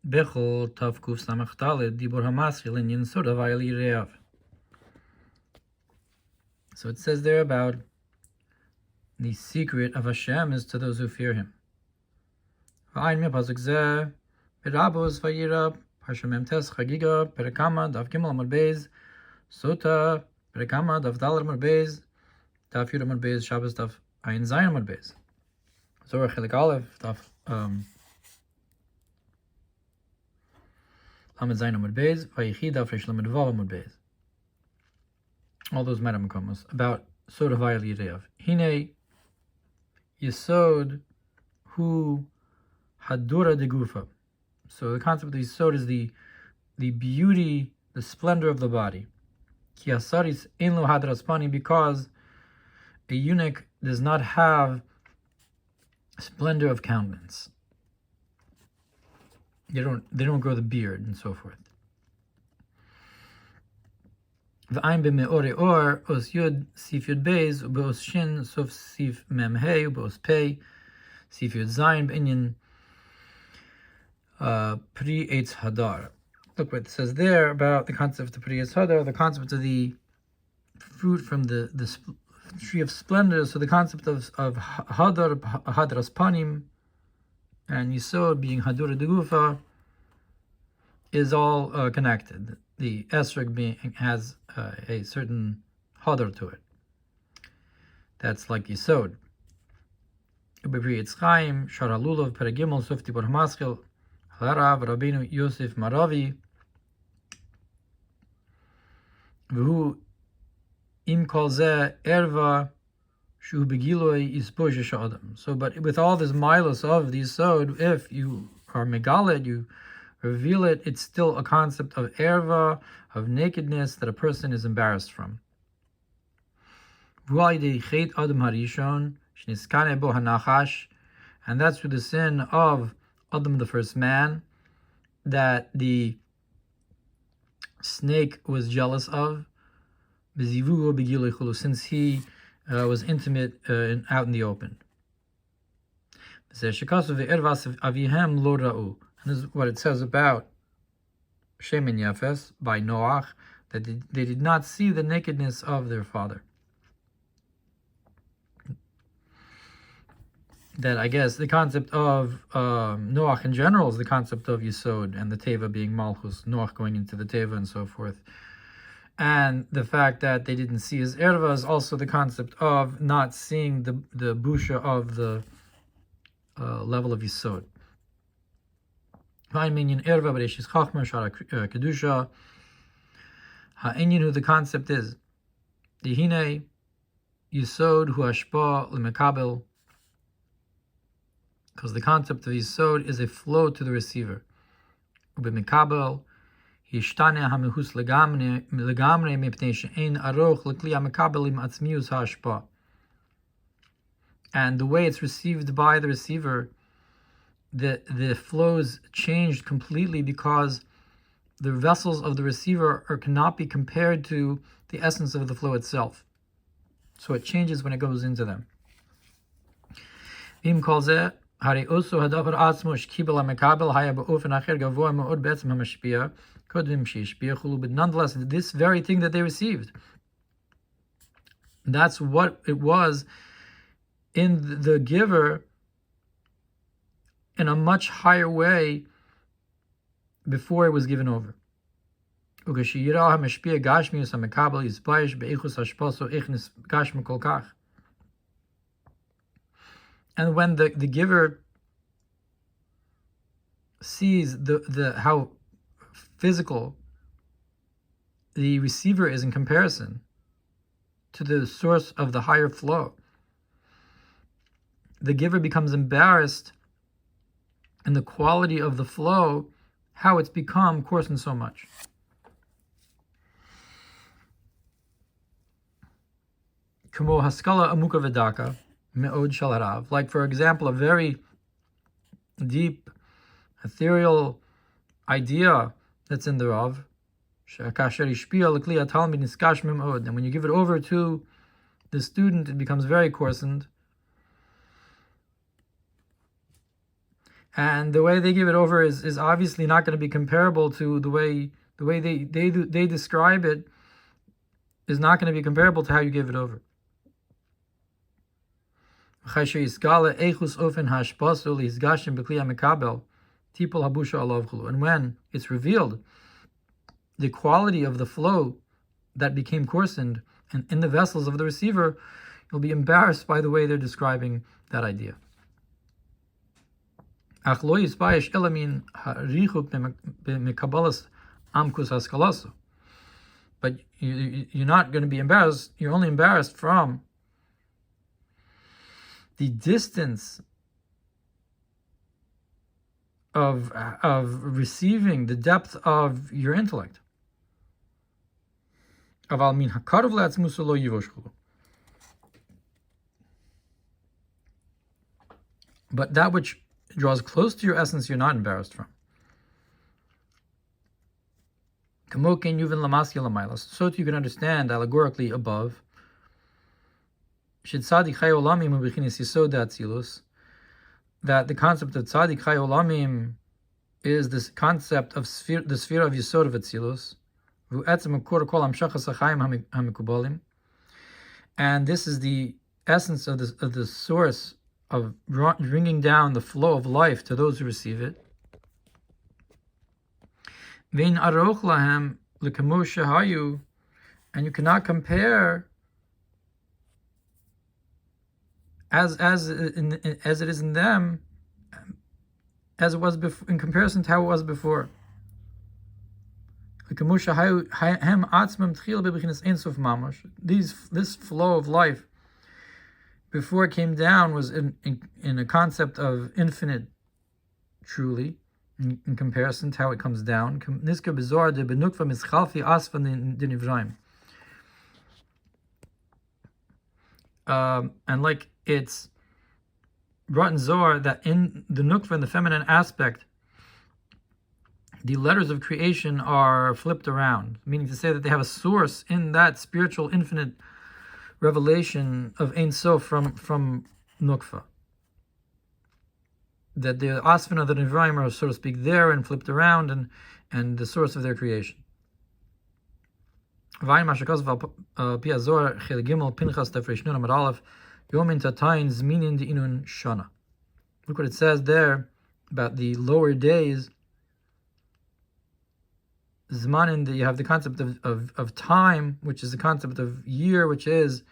Bechol Tavkuf Samachtalid Dibur Hamaschil in Yinsod Havayal Yireav. So it says there about the secret of Hashem is to those who fear Him. V'ayin mi pasuk zeh berabos vayira parsha memtes chagiga perekama daf gimel amud beis sota perekama daf dalar amud beis daf yud amud beis Shabbos daf ayin zayin amud beis Zohar chelik aleph daf lamed zayin amud beis vayichi daf resh lamed vav amud beis. All those metamakamos about sota vayal yireav. Hine Yesod hu hadura de gufa. So the concept of Yesod is the beauty, the splendor of the body. Ki asaris ein lo hadras pani, because a eunuch does not have splendor of countenance. They don't grow the beard and so forth. V'ayin b'me'ore or os yud sif yud beis u'be'os shin sof sif mem hey u'be'os pei sif yud zayin b'inyan pri eitz hadar. Look what it says there about the concept of pri eitz hadar, the concept of the fruit from the tree of splendor. So the concept of hadar, hadras panim, and yisod being hadura de gufa is all connected. The esrog being has a certain hadar to it. That's like yisod. B'pri eitz chaim shara lulav peragimel sufti bar hamaschil harav Rabbeinu Yosef Maravi v'hu im kol zeh erva shu begiloi isbosh shadam. So, but with all this milos of the yisod, if you are megaled, you reveal it, it's still a concept of erva, of nakedness that a person is embarrassed from. And that's through the sin of Adam, the first man, that the snake was jealous of, since he was intimate out in the open. And this is what it says about Shem and Yafes by Noach, that they did not see the nakedness of their father. That I guess the concept of Noach in general is the concept of Yesod and the Teva being Malchus, Noach going into the Teva and so forth. And the fact that they didn't see his erva is also the concept of not seeing the busha of the level of Yesod. Who the concept is Dihine Yesod hu hashpa lemekabel, because the concept of Yesod is a flow to the receiver. Ubemekabel hishtane hamehus legamre mipnei she'ein aroch lekli hamekabel im atzmius hashpa. And the way it's received by the receiver, the flows changed completely, because the vessels of the receiver cannot be compared to the essence of the flow itself. So it changes when it goes into them. But nonetheless, this very thing that they received, that's what it was in the giver in a much higher way before it was given over. And when the giver sees the how physical the receiver is in comparison to the source of the higher flow, the giver becomes embarrassed in the quality of the flow, how it's become coarsened so much. Like, for example, a very deep, ethereal idea that's in the Rav. And when you give it over to the student, it becomes very coarsened. And the way they give it over is obviously not going to be comparable to the way they describe it is not going to be comparable to how you give it over. And when it's revealed the quality of the flow that became coarsened and in the vessels of the receiver, you'll be embarrassed by the way they're describing that idea. But you're not going to be embarrassed. You're only embarrassed from the distance of receiving the depth of your intellect. But that which draws close to your essence, you're not embarrassed from. So that you can understand allegorically above that the concept of tzaddik chai olamim is this concept of the sphere of Yisod of Atzilus, and this is the essence of the source of bringing down the flow of life to those who receive it. And you cannot compare as it is in them, as it was before, in comparison to how it was before. This flow of life before it came down was in a concept of infinite, truly, in comparison to how it comes down. And like it's brought in Zohar that in the nukva, in the feminine aspect, the letters of creation are flipped around, meaning to say that they have a source in that spiritual infinite revelation of Ein Sof from nukva. That the asfin of the Nivraim are, so to speak, there and flipped around and the source of their creation. Look what it says there about the lower days. Zmanin, you have the concept of time, which is the concept of year, which is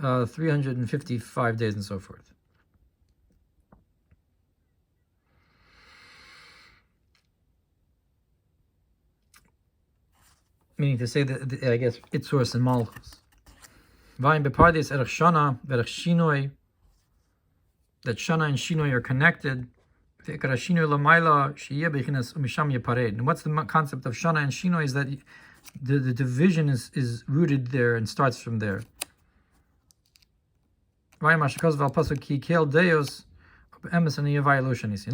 355 days and so forth. Meaning to say that, I guess, its source in Malchus. Vayim bepardis erech shana verech shinoi, that shana and shinoi are connected. And what's the concept of shana and shinoi is that the division is rooted there and starts from there. And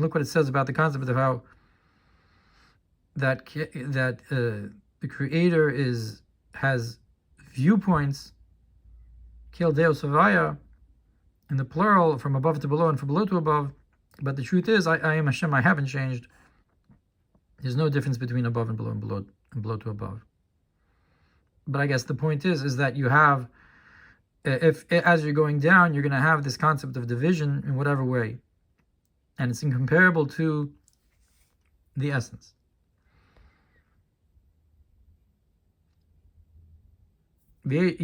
look what it says about the concept of how that the Creator has viewpoints, Kel Deus Havaya, in the plural, from above to below and from below to above. But the truth is, I am Hashem, I haven't changed. There's no difference between above and below to above. But I guess the point is that you have, if as you're going down, you're going to have this concept of division in whatever way. And it's incomparable to the essence. Meaning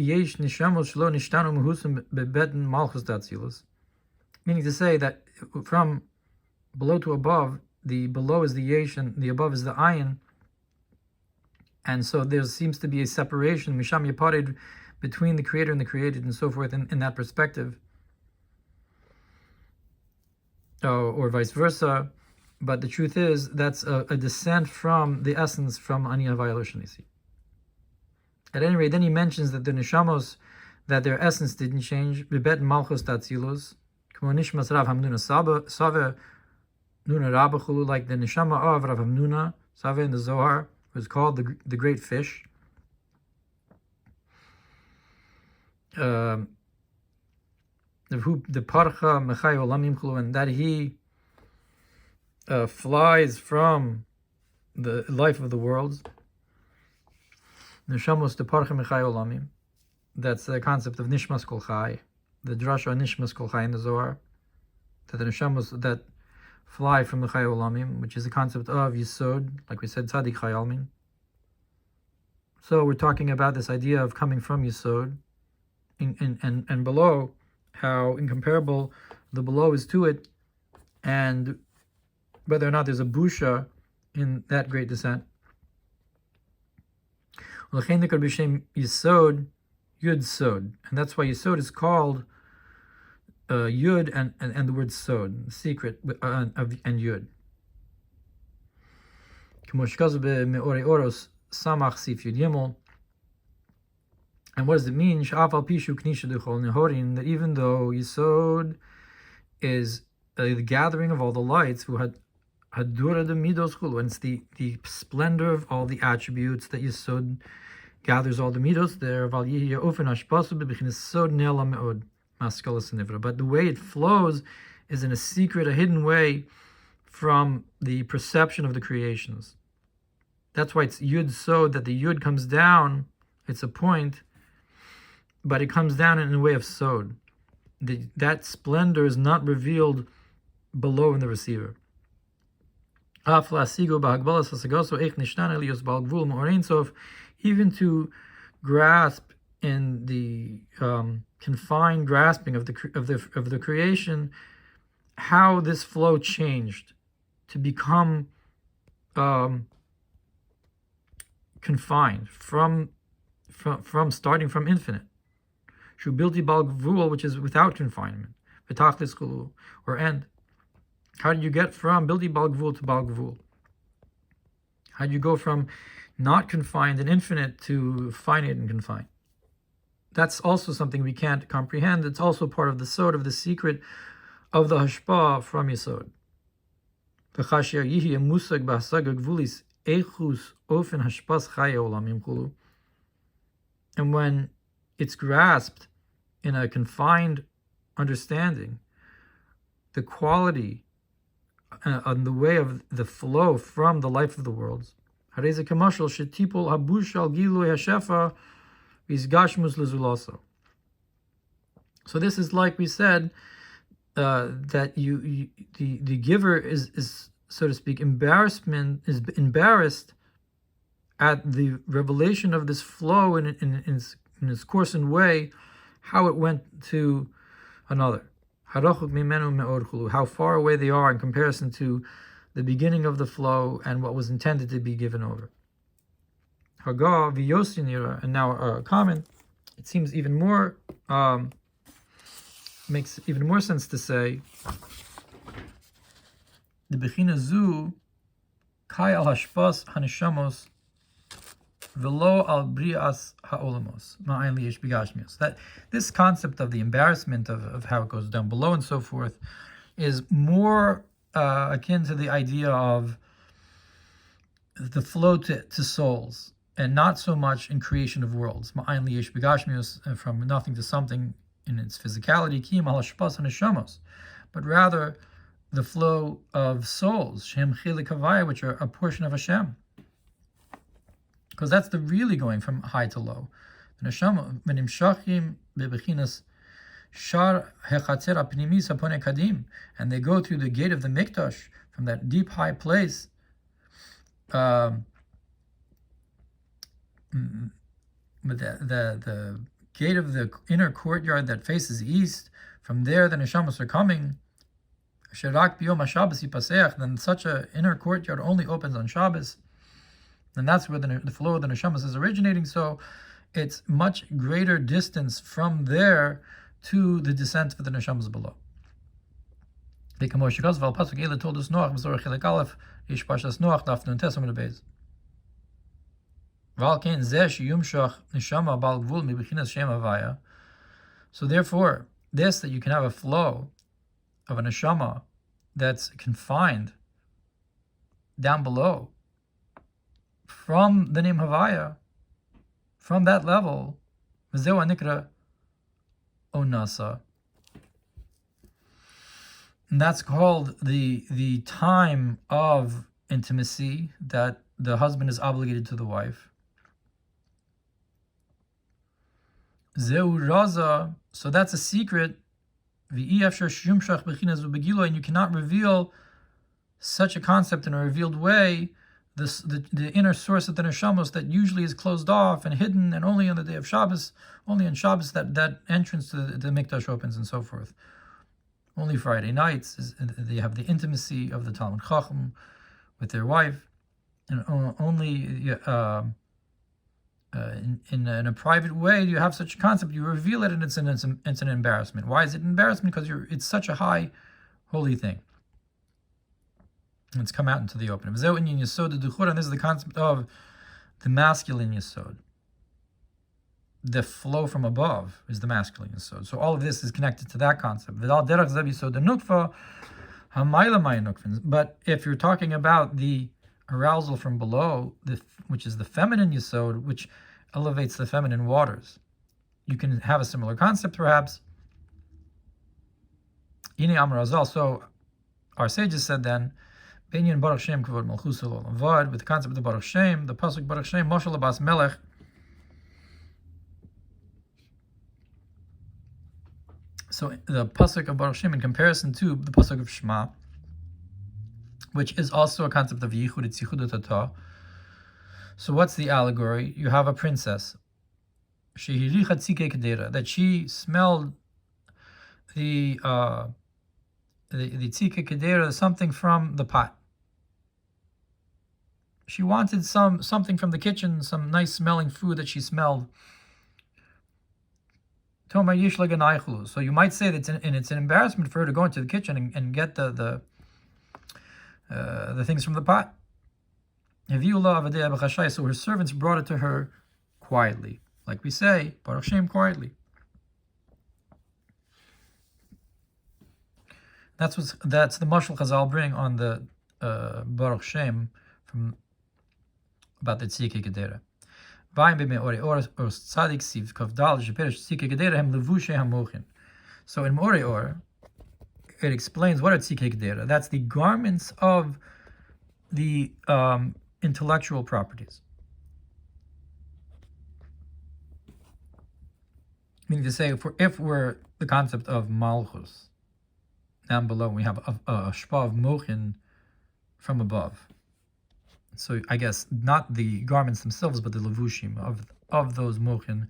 to say that from below to above, the below is the yesh and the above is the ayin, and so there seems to be a separation, misham yaparid, between the creator and the created and so forth in that perspective, or vice versa. But the truth is that's a descent from the essence from Ani Havaya Lo Shanisi. At any rate, then he mentions that the neshamos, that their essence didn't change. Bebet malchus tatzilos, k'mo nishmas Rav Hamnuna Save Nuna Rabachulu, like the neshama of Rav Hamnuna Save in the Zohar was called the great fish. The parcha mechai olamim chulu, and that he flies from the life of the worlds. Neshamos deparchem mechai olamim. That's the concept of nishmas kol chai, the drasha on nishmas kol chai in the Zohar. That the neshamos that fly from the chai olamim, which is the concept of yisod, like we said, tzadik chai almin. So we're talking about this idea of coming from yisod, and below, how incomparable the below is to it, and whether or not there's a busha in that great descent. Yisod, Yud Sod, and that's why Yisod is called Yud and the word Sod, secret, and Yud. And what does it mean? That even though Yisod is the gathering of all the lights, who had Hadura the Midos Chulu, and it's the splendor of all the attributes that Yisod gathers all the midos there. But the way it flows is in a secret, a hidden way from the perception of the creations. That's why it's Yud Sod, that the Yud comes down. It's a point, but it comes down in a way of Sod. That splendor is not revealed below in the receiver. Even to grasp in the confined grasping of the creation, how this flow changed to become confined from starting from infinite. Shubilti bal gvul, which is without confinement, v'tachlis chulu, or end. How did you get from bilti bal gvul to bal gvul? How did you go from not confined and infinite to finite and confined? That's also something we can't comprehend. It's also part of the sod, of the secret of the hashpa from Yisod. And when it's grasped in a confined understanding, the quality and the way of the flow from the life of the worlds. So this is, like we said, that the giver is, so to speak, embarrassed at the revelation of this flow in its course and way, how it went to another. How far away they are in comparison to the beginning of the flow and what was intended to be given over. And now a comment. It seems even more makes even more sense to say the bechina zu kai al hashpas haneshamos velo al brias haolamos ma'ayin liyesh bigashmios. That this concept of the embarrassment of how it goes down below and so forth is more akin to the idea of the flow to souls, and not so much in creation of worlds. Ma'ayin liyesh bigashmios, from nothing to something in its physicality, ki al hashpas haneshamos, but rather the flow of souls, shem chilik havaya, which are a portion of Hashem. Because that's the really going from high to low. And they go through the gate of the Mikdash, from that deep high place, the gate of the inner courtyard that faces east. From there the neshamas are coming. Then such an inner courtyard only opens on Shabbos. And that's where the flow of the neshamas is originating. So it's much greater distance from there to the descent of the neshamas below. Told us Noach, so therefore, this, that you can have a flow of a neshama that's confined down below from the name Havaya, from that level, V'zeu anikra onasa. And that's called the time of intimacy that the husband is obligated to the wife. Zeu raza, so that's a secret. And you cannot reveal such a concept in a revealed way, the inner source of the neshamos that usually is closed off and hidden, and only on the day of Shabbos, only on Shabbos that entrance to the Mikdash opens and so forth. Only Friday nights they have the intimacy of the Talmud Chacham with their wife, and only in a private way do you have such a concept. You reveal it, and it's an embarrassment. Why is it embarrassment? Because it's such a high, holy thing. It's come out into the open. And this is the concept of the masculine yesod. The flow from above is the masculine yesod. So all of this is connected to that concept. But if you're talking about the arousal from below, which is the feminine yesod, which elevates the feminine waters, you can have a similar concept perhaps. So our sages said then, with the concept of Baruch Shem, the pasuk Baruch Shem, Moshe Labas Melech, so the pasuk of Baruch Shem in comparison to the pasuk of Shema, which is also a concept of Yichud Tzichud Tata. So what's the allegory? You have a princess, that she smelled the Tzike Kedera, something from the pot. She wanted something from the kitchen, some nice smelling food that she smelled. So you might say that it's an embarrassment for her to go into the kitchen and get the things from the pot. So her servants brought it to her quietly, like we say, Baruch Shem, quietly. That's the mashal Chazal bring on the Baruch Shem from about the Tzike Kedera. So in Moreor, it explains what are Tzike Kedera. That's the garments of the intellectual properties. Meaning to say, if we're the concept of Malchus, down below we have a shpa of mochin from above. So I guess not the garments themselves, but the levushim of those mochin,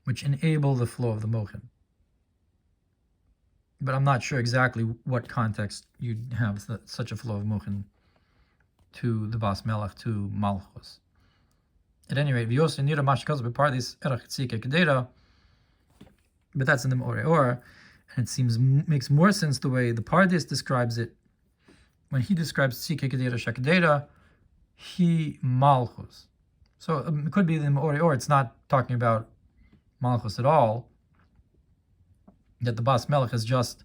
which enable the flow of the mochin. But I'm not sure exactly what context you'd have such a flow of mochin to the Bas Melech, to Malchus. At any rate, but that's in the Moreor, and it seems makes more sense the way the Pardes describes it. When he describes Tzike Kedera Shakdera, he Malchus. So it could be the Moreor, it's not talking about Malchus at all, that the Bas Melech is just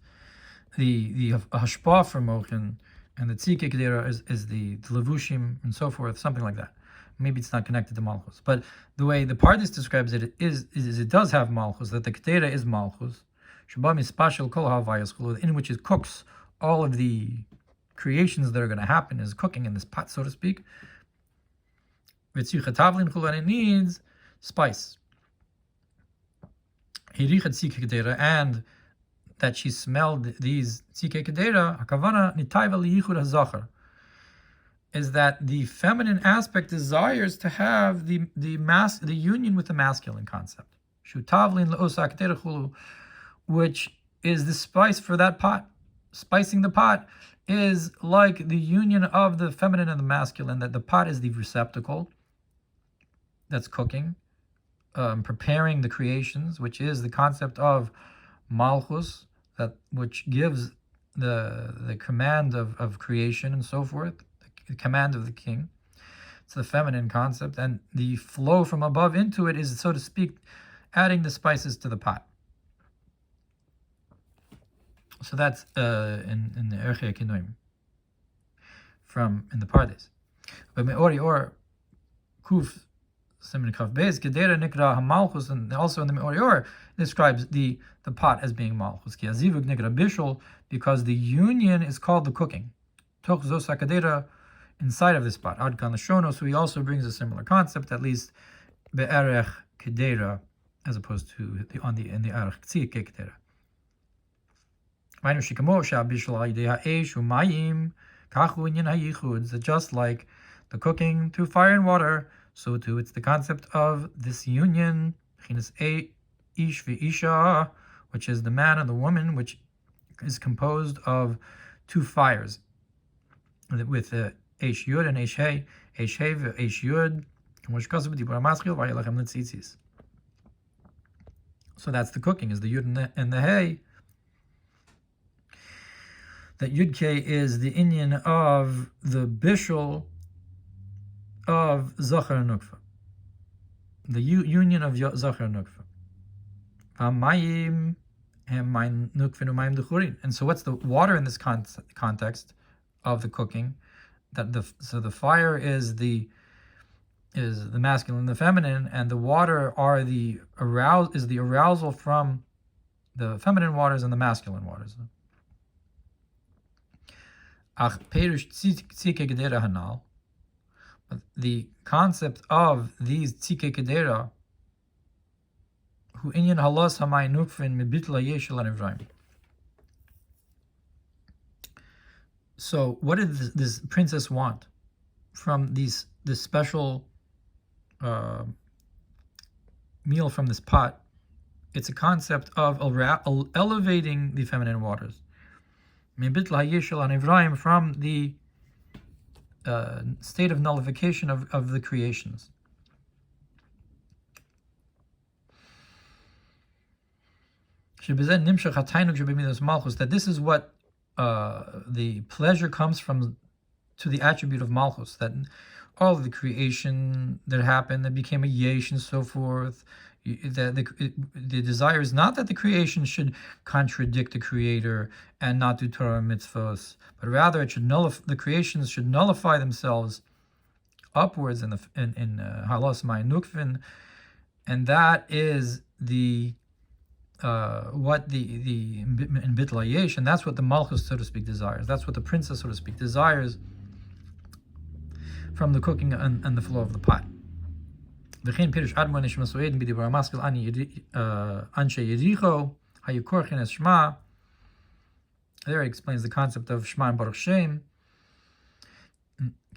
the hashpah for Mochin, and the Tzike Kedera is the levushim and so forth, something like that. Maybe it's not connected to Malchus, but the way the Pardes describes it is it does have Malchus, that the Kedera is Malchus, in which it cooks all of the creations that are going to happen, is cooking in this pot, so to speak. And it needs spice. And that she smelled these Tzike Kedera, is that the feminine aspect desires to have the union with the masculine concept, which is the spice for that pot. Spicing the pot is like the union of the feminine and the masculine, that the pot is the receptacle that's cooking, preparing the creations, which is the concept of Malchus, which gives the command of creation and so forth, the command of the king. It's the feminine concept, and the flow from above into it is, so to speak, adding the spices to the pot. So that's in the Erchei Kinoim, in the Pardes. But Meori or Kuf Siman Kaf Beis, Kedera Nikra HaMalchus, and also in the Me'or describes the pot as being Malchus. Ki Azivug Nikra Bishul, because the union is called the cooking. Toch Zos HaKedera, inside of this pot. Ad Kan Lashono, so he also brings a similar concept, at least Be'erech Kedera, as opposed to in the Erech Tzike Kedera. Just like the cooking through fire and water, so too it's the concept of this union, ish v'isha, which is the man and the woman, which is composed of two fires, with Eish Yud and Eish Hey, Eish Hey v'Eish Yud, so that's the cooking, is the Yud and the Hey. That Yud K is the inyan of the bishul of Zachar and Nukva, the union of Zachar and Nukva. And so what's the water in this context of the cooking? So the fire is the masculine and the feminine, and the water are the arousal from the feminine waters and the masculine waters. The concept of these Tzike Kedera, who inyan halos hamay nukfin mibitla yeshel anivraim. So, what did this princess want from this special meal from this pot? It's a concept of elevating the feminine waters. Mibitla yeshel anivraim, from the state of nullification of the creations. That this is what the pleasure comes from, to the attribute of Malchus, that all of the creation that happened, that became a yesh and so forth, the desire is not that the creation should contradict the Creator and not do Torah and mitzvos, but rather it should the creations should nullify themselves upwards in halos my nukvin, and that is the what the in bitla yesh, and that's what the malchus, so to speak, desires. That's what the princess, so to speak, desires from the cooking and the flow of the pot. There it explains the concept of Shema and Baruch Shem.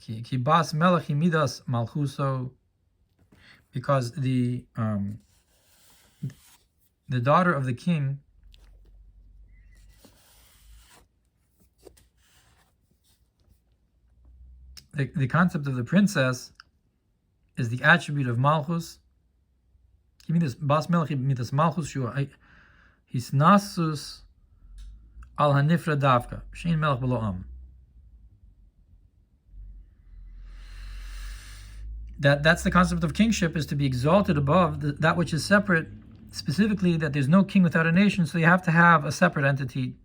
Ki bas melech midas malchuso, because the daughter of the king the concept of the princess is the attribute of Malchus. Bas Melech midas Malchus shu hisnasus al hanifra davka shein melech b'lo am. That's the concept of kingship, is to be exalted above that which is separate. Specifically, that there's no king without a nation, so you have to have a separate entity.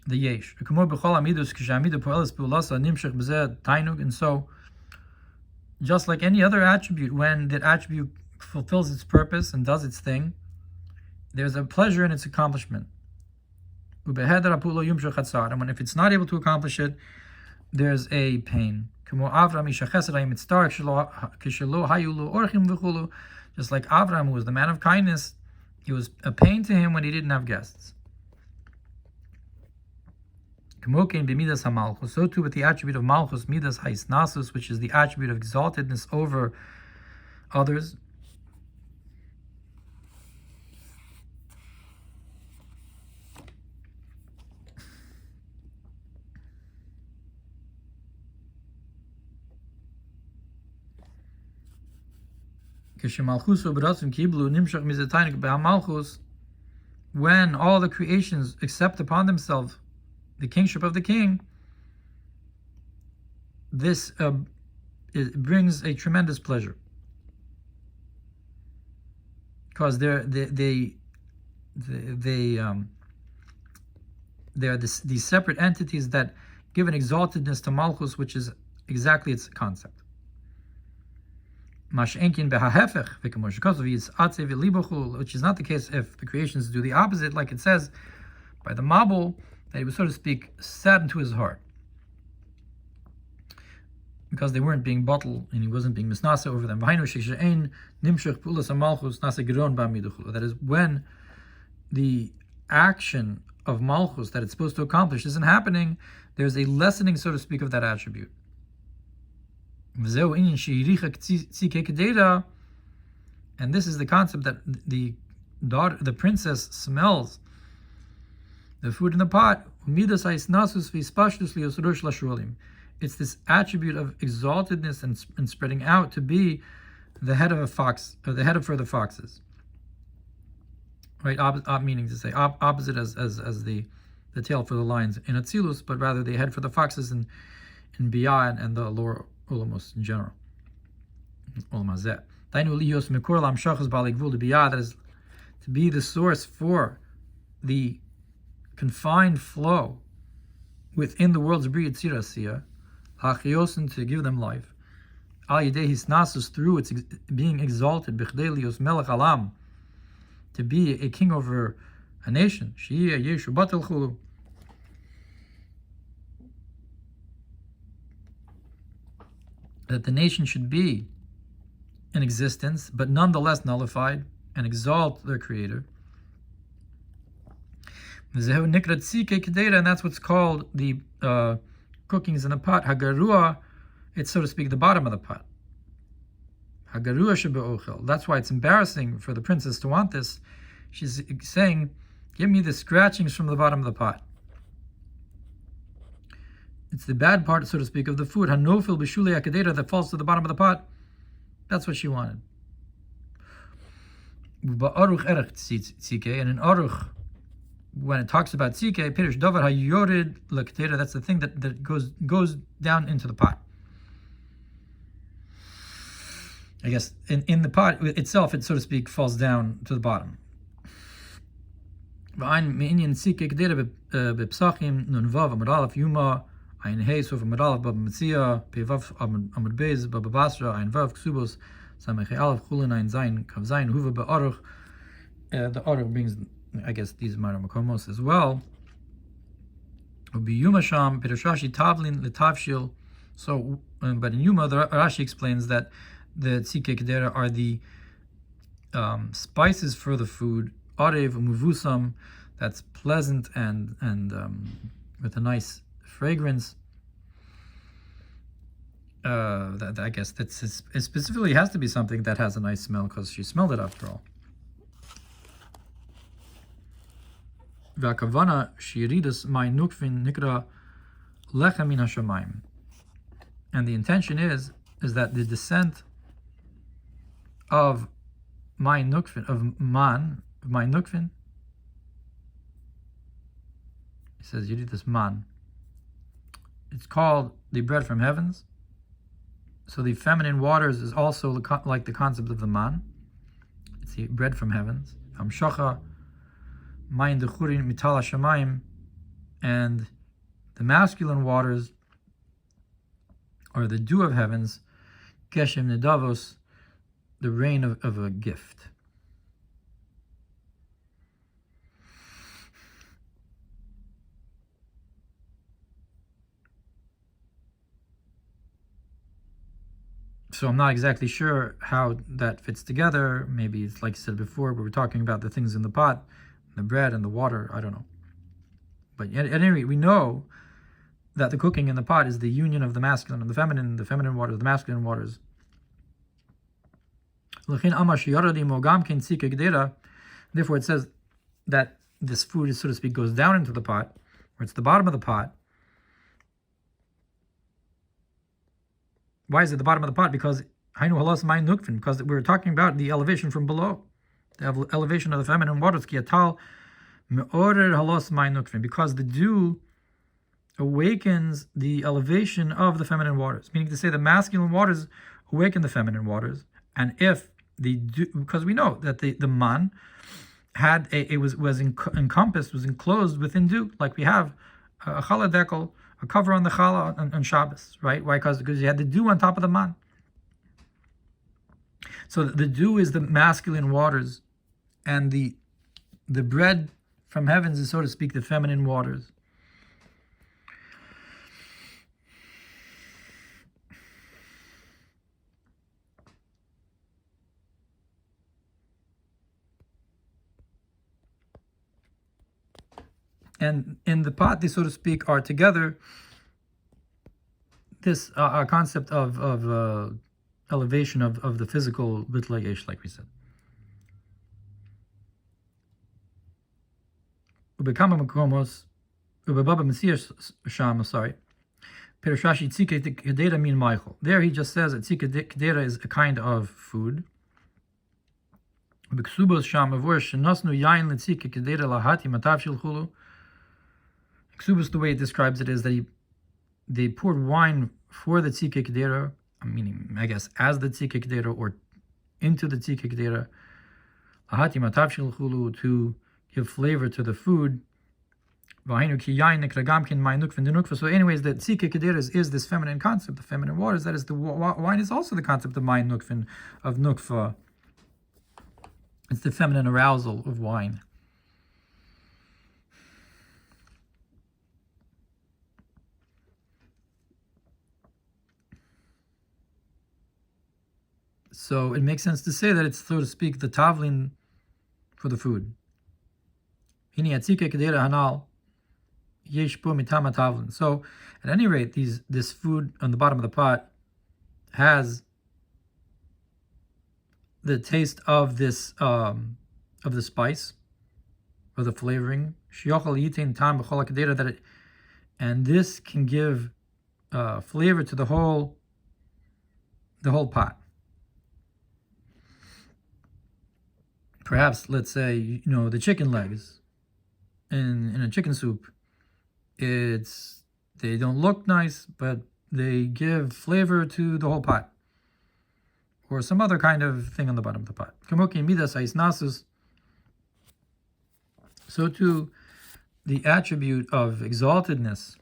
The yesh. And so, just like any other attribute, when that attribute fulfills its purpose and does its thing, there's a pleasure in its accomplishment. And when if it's not able to accomplish it, there's a pain. Just like Avram, who was the man of kindness, it was a pain to him when he didn't have guests. So too with the attribute of Malchus, Midas Haisnasus, which is the attribute of exaltedness over others. When all the creations accept upon themselves the kingship of the king, this it brings a tremendous pleasure, because they are these separate entities that give an exaltedness to Malchus, which is exactly its concept. Which is not the case if the creations do the opposite, like it says by the Mabul, that he was, so to speak, saddened to his heart because they weren't being bottled and he wasn't being misnasa over them. That is, when the action of Malchus that it's supposed to accomplish isn't happening, there's a lessening, so to speak, of that attribute. And this is the concept that the princess smells the food in the pot. It's this attribute of exaltedness and spreading out to be the head of a fox, or the head of further foxes. Right, meaning to say opposite as the tail for the lions in Atzilus, but rather the head for the foxes in Biyah and the lower Ulamos in general. That is to be the source for the confined flow within the world's Bria Tzirasiyah, Hachiosin, to give them life, Al Yidei Hisnasus, through its being exalted, Bichdelios Melech Alam, to be a king over a nation, Shiyah Yeshu Batel Chulu. That the nation should be in existence, but nonetheless nullified, and exalt their creator. And that's what's called the cookings in the pot. Hagarua, it's, so to speak, the bottom of the pot. Hagarua shebe'ochel. That's why it's embarrassing for the princess to want this. She's saying, give me the scratchings from the bottom of the pot. It's the bad part, so to speak, of the food. Hanofil b'shulei hakadera, that falls to the bottom of the pot. That's what she wanted. Ba'aruch erech tzike, and in Aruch, when it talks about tzike, pirish davar hayored lekadera, that's the thing that goes down into the pot. I guess in the pot itself, it, so to speak, falls down to the bottom. V'ain me'inyan tzike kadera b'psachim nun vav amud aleph yuma Ein Hey, Sof Amud Aleph, Baba Metzia, Pevav Amud Beis, Baba Basra, Ein Vav, Ksubos, Samech Aleph, Chulin, Ein Zayin, Kav Zayin, Huva Ba'aruch. The Aruch brings, I guess, these Mara Makomos as well. Ubi Yuma Sham, Pirashashi Tavlin, Letavshil. So, but in Yuma, the Rashi explains that the Tzike Kedera are the spices for the food, Arev, Muvusam, that's pleasant and with a nice fragrance. That I guess it specifically has to be something that has a nice smell, because she smelled it after all. V'akavana shiridus my nukvin nikra lechem min hashamayim. And the intention is that the descent of my nukvin, of my nukvin, he says yiridus man, it's called the bread from heavens. So the feminine waters is also like the concept of the man. It's the bread from heavens. Amshacha, mayin dechurin mital hashamayim, and the masculine waters are the dew of heavens, keshem nedavos, the rain of a gift. So I'm not exactly sure how that fits together. Maybe it's like I said before, but we're talking about the things in the pot, the bread and the water. I don't know. But at any rate, we know that the cooking in the pot is the union of the masculine and the feminine waters, the masculine waters. Therefore, it says that this food, so to speak, goes down into the pot, or it's the bottom of the pot. Why is it the bottom of the pot? Because because we're talking about the elevation from below, the elevation of the feminine waters. Because the dew awakens the elevation of the feminine waters, meaning to say the masculine waters awaken the feminine waters. And if the dew, because we know that the man was encompassed, was enclosed within dew, like we have a challah dekel a cover on the challah on Shabbos, right? Why? Because you had the dew on top of the man. So the dew is the masculine waters, and the bread from heavens is, so to speak, the feminine waters. And in the pot, they, so to speak, are together. This concept of elevation of the physical bitla yesh, like we said. Ubekama makomos, ubebaba mesias sham. Sorry. Perashashi tzike kedera min Michael. There he just says that tzike kedera is a kind of food. Beksubos sham avor shenasnu yain letzike kedera lahati matav shel chulu. Ksubas, the way it describes it, is that they poured wine for the tzike k'dera, meaning, I guess, as the tzike k'dera or into the tzike k'dera, ahati matav shel chulu, to give flavor to the food. So anyways, the tzike k'dera is this feminine concept, the feminine waters. That is, the wine is also the concept of mayin nukfin, of nukfa. It's the feminine arousal of wine. So it makes sense to say that it's, so to speak, the tavlin for the food. So at any rate, this food on the bottom of the pot has the taste of this of the spice, or the flavoring. And this can give flavor to the whole pot. Perhaps, let's say, the chicken legs in a chicken soup. They don't look nice, but they give flavor to the whole pot. Or some other kind of thing on the bottom of the pot. So too, the attribute of exaltedness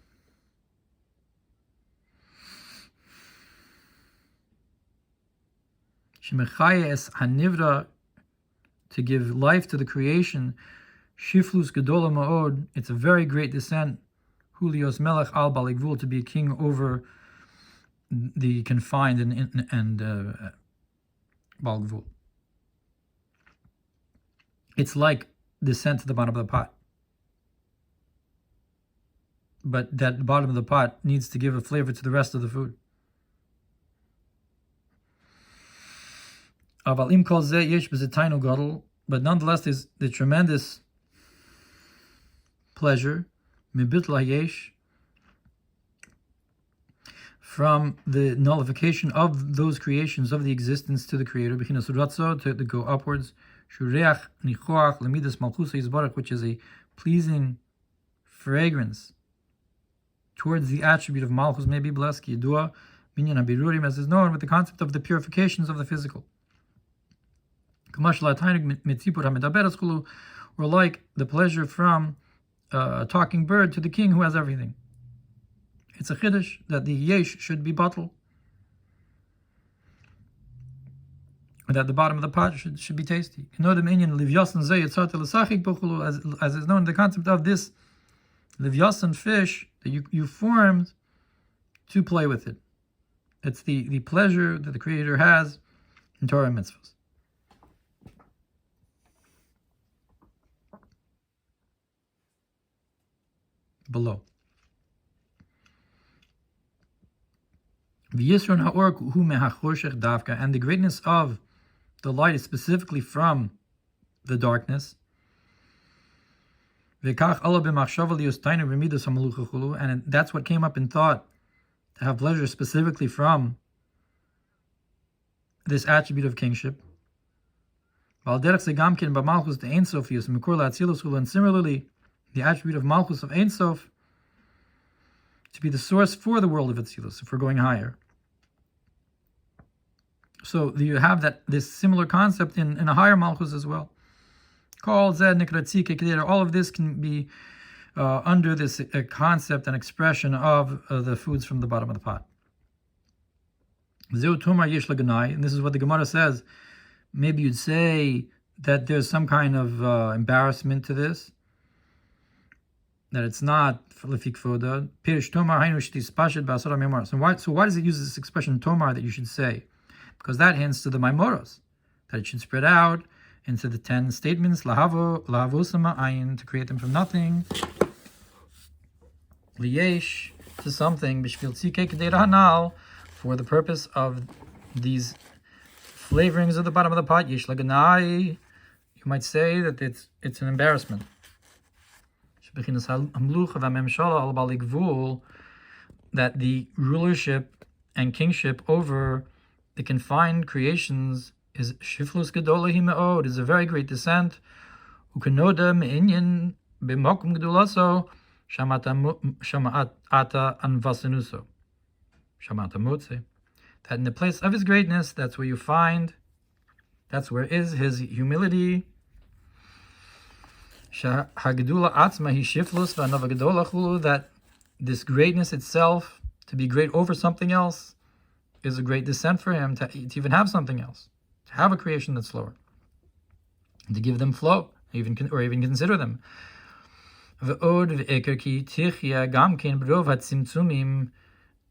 to give life to the creation, shiflus gedola ma'od, it's a very great descent, hulios melech al baligvul, to be a king over the confined and balgvul. It's like descent to the bottom of the pot, but that bottom of the pot needs to give a flavor to the rest of the food. But nonetheless, there's the tremendous pleasure from the nullification of those creations, of the existence to the Creator, to go upwards, which is a pleasing fragrance towards the attribute of Malchus, may be blessed, as is known with the concept of the purifications of the physical. Or like the pleasure from a talking bird to the king who has everything. It's a chiddush that the yesh should be bottled, that the bottom of the pot should be tasty. As is known, the concept of this livyasan fish that you formed to play with it. It's the pleasure that the Creator has in Torah and mitzvahs. Below. And the greatness of the light is specifically from the darkness. And that's what came up in thought, to have pleasure specifically from this attribute of kingship. And similarly, the attribute of Malchus of Ein Sof, to be the source for the world of Atzilus, if we're going higher. So you have this similar concept in a higher Malchus as well. All of this can be under this concept and expression of the foods from the bottom of the pot. And this is what the Gemara says. Maybe you'd say that there's some kind of embarrassment to this, that it's not lifik foda. So why does it use this expression tomar that you should say? Because that hints to the Maimoros, that it should spread out into the 10 statements, lahavosama ayin, to create them from nothing, liyesh, to something, bishvil tzikei Kdera hanal, for the purpose of these flavorings of the bottom of the pot, yesh laganai, you might say that it's an embarrassment. That the rulership and kingship over the confined creations is shiflus gedolahi me'od, is a very great descent. Ukenoda me'inyan b'mokum gedulaso shama'ata anvasenuso shama'ata motze. That in the place of his greatness, that's where you find, that's where is his humility. That this greatness itself, to be great over something else, is a great descent for him, to even have something else, to have a creation that's lower, and to give them flow, even consider them.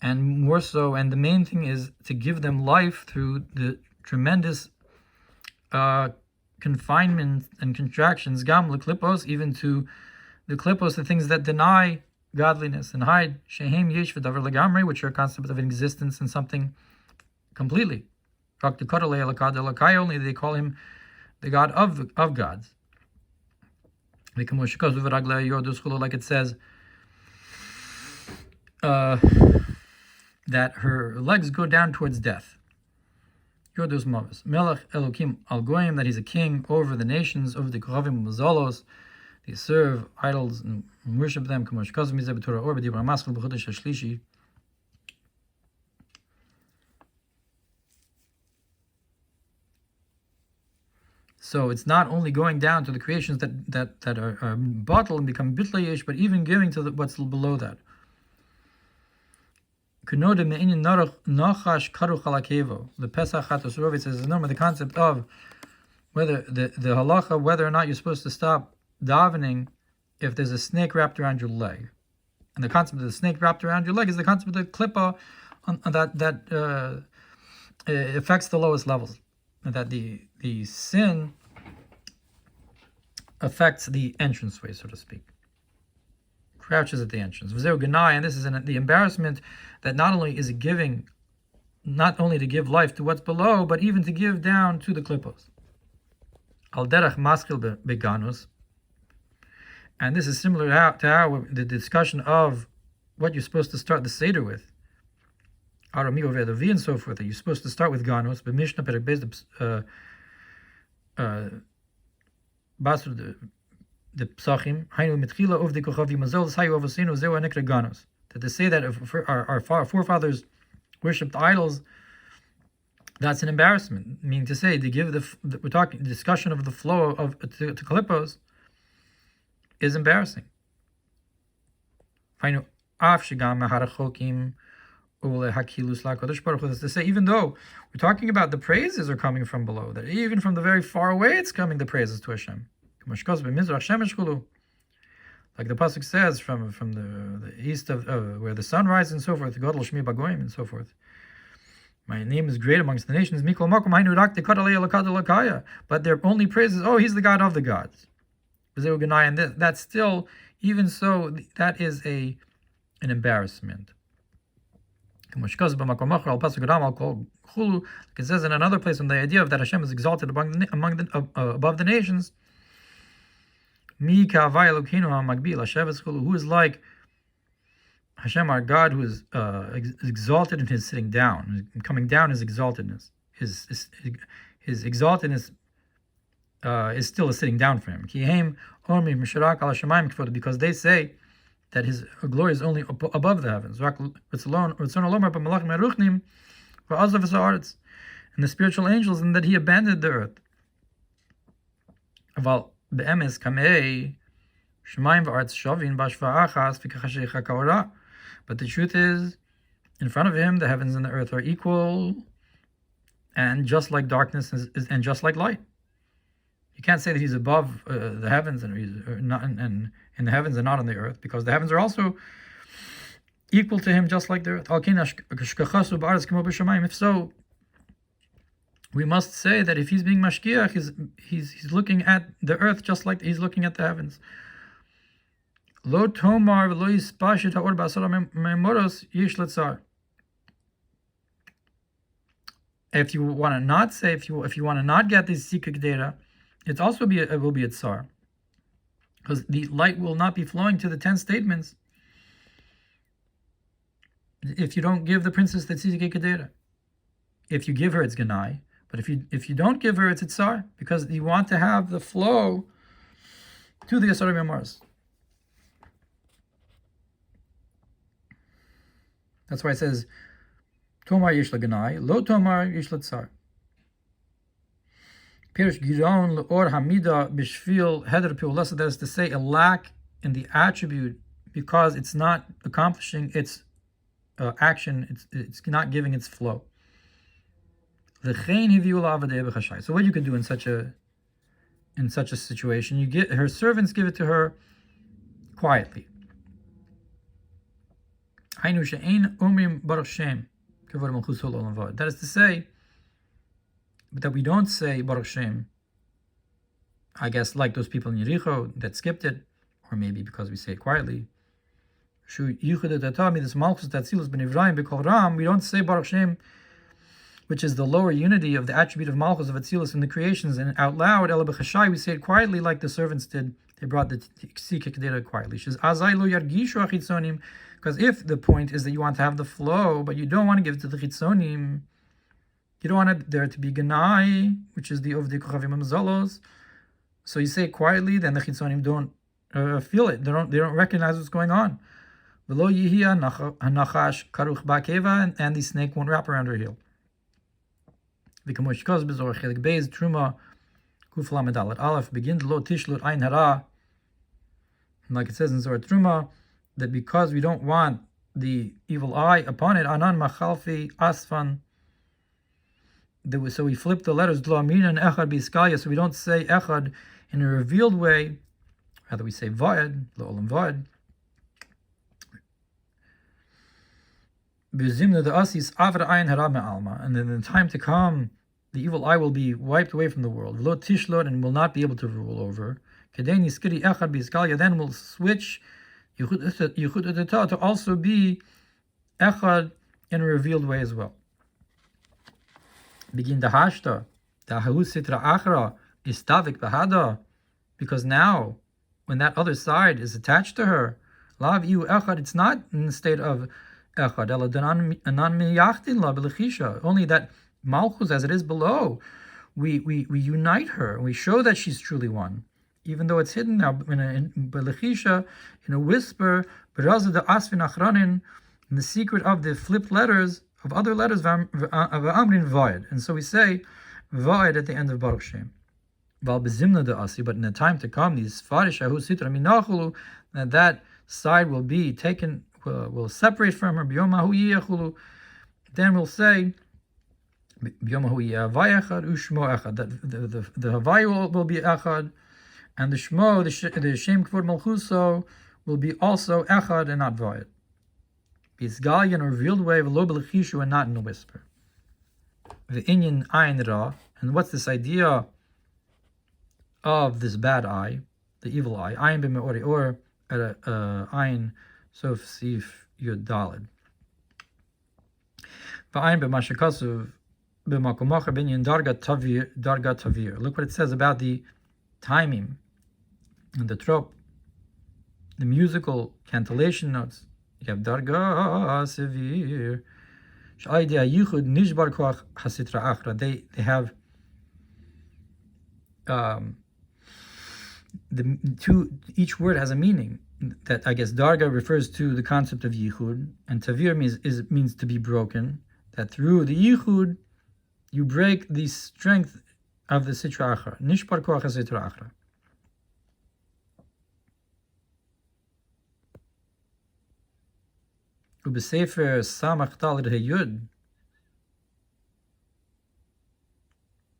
And more so, and the main thing is to give them life through the tremendous confinement and contractions, gam l'klipos, even to the klipos, the things that deny godliness and hide shehem yesh v'davar legamri, which are a concept of existence and something completely. Only they call him the God of gods. Like it says, that her legs go down towards death. Yodus Mavis. Melech Elokim al Goyim, that he's a king over the nations, over the Koravim Mazolos. They serve idols and worship them. So it's not only going down to the creations that are bottled and become bitlayish, but even giving to what's below that. The Pesach Chatosrovit says the concept of whether the halacha, whether or not you're supposed to stop davening if there's a snake wrapped around your leg. And the concept of the snake wrapped around your leg is the concept of the klippa that affects the lowest levels. That the sin affects the entranceway, so to speak. Crouches at the entrance. And this is the embarrassment that not only is it giving, not only to give life to what's below, but even to give down to the klippos. Al derech maskil beganus. And this is similar to how the discussion of what you're supposed to start the Seder with. Arami over the and so forth. That you're supposed to start with ganus, but Mishnah perek basur the psachim hainu mitchila of the kochavi mazol sayu avosinu zeu anekra ganus. That to say that if our forefathers worshipped idols, that's an embarrassment. Meaning to say, to give we're talking the discussion of the flow of to klippos is embarrassing. Hainu af shigam maharachokim. To say, even though we're talking about the praises are coming from below, that even from the very far away it's coming, the praises to Hashem. Like the pasuk says, from the east of where the sun rises and so forth, Gadol Shmi Bagoyim and so forth. My name is great amongst the nations. But their only praises, he's the God of the gods. And that's still, even so, that is an embarrassment. It says in another place, on the idea of that Hashem is exalted above the nations. Who is like Hashem, our God, who is exalted in his sitting down, coming down his exaltedness. His exaltedness is still a sitting down for him. Because they say that his glory is only above the heavens. And the spiritual angels, and that he abandoned the earth. But the truth is, in front of him, the heavens and the earth are equal, and just like darkness and just like light. You can't say that he's above the heavens and he's not and in the heavens and not on the earth, because the heavens are also equal to him, just like the earth. If so, we must say that if he's being mashkiach, he's looking at the earth just like he's looking at the heavens. Lo tomar v'lo yispashit ha'or b'asara memoros yesh letzar. If you want to not say, if you want to not get this Tzikki Kdera, it will be a tsar, because the light will not be flowing to the 10 statements if you don't give the princess the Tzikki Kdera. If you give her, it's Ganai. But if you don't give her, it's a tsar, because you want to have the flow to the Asar Mars. That's why it says, Tomar yesh Ganai, lo tomar yesh tsar. Pirish giron leor hamida b'shvil heder piulasa. That is to say, a lack in the attribute because it's not accomplishing its action. It's not giving its flow. So what you could do in such a situation, you get her servants give it to her quietly. That is to say, that we don't say Baruch Shem, I guess like those people in Yericho that skipped it, or maybe because we say it quietly. We don't say Baruch Shem, which is the lower unity of the attribute of Malchus of Atzilus in the creations, and out loud, Ela b'chashai, we say it quietly like the servants did. They brought the Tzikki Kdera quietly. Because if the point is that you want to have the flow, but you don't want to give it to the Chitzonim, you don't want there to be Ganai, which is the Ovdei Kochavim Amazolos. So you say it quietly, then the Chitzonim don't feel it. They don't recognize what's going on. V'lo yihia hanachash karuch ba'keva, and the snake won't wrap around her heel. V'kamosh kos bezor chelik beis truma kuf lamed aleph aleph begin lo tishlut ein hara. Like it says in Zohar Truma, that because we don't want the evil eye upon it, anan machalfi asfan. So we flip the letters Dlo Amin and Echad B'Iskaya, so we don't say Echad in a revealed way. Rather, we say Vayed, Lo Olam Vayed. B'Zimna the Asis Avra Ayin Hara Me'alma, and then in time to come, the evil eye will be wiped away from the world. Lo Tishlot, and will not be able to rule over. Kedeni Skiri Echad B'Iskaya, then we'll switch Yichud Etata to also be Echad in a revealed way as well. Begin the hashta, the hahu sitra achra is stavik bahada, because now when that other side is attached to her, lav iu echad, it's not in the state of echad, ela danan miyachtin la belechisha, only that malchus as it is below, we unite her, we show that she's truly one, even though it's hidden now in belechisha, in a whisper, beraza the asvin achranin, in the secret of the flipped letters of other letters, and so we say Va'ed at the end of Baruch Shem. But in the time to come, these that side will be taken, will separate from her. Then we'll say that the Havai will be Echad, and the Shmo, the Shem Kvod Malchuso, will be also Echad and not Va'ed. It's Gali in a revealed way, and not in a whisper. The Inyan Ayin Ra, and what's this idea of this bad eye, the evil eye? Ayin b'me'ori, or Ayin sof sif yud dalid. V'ayin b'mashakasav b'makomacha b'inyan darga tavir. Look what it says about the timing and the trope, the musical cantillation notes. You have darga severe. They have the two. Each word has a meaning. That I guess darga refers to the concept of yichud, and tavir means to be broken. That through the yichud you break the strength of the sitra achra. Nishbar koach hasitra achra. Ubesefer Samach Daled Heyud.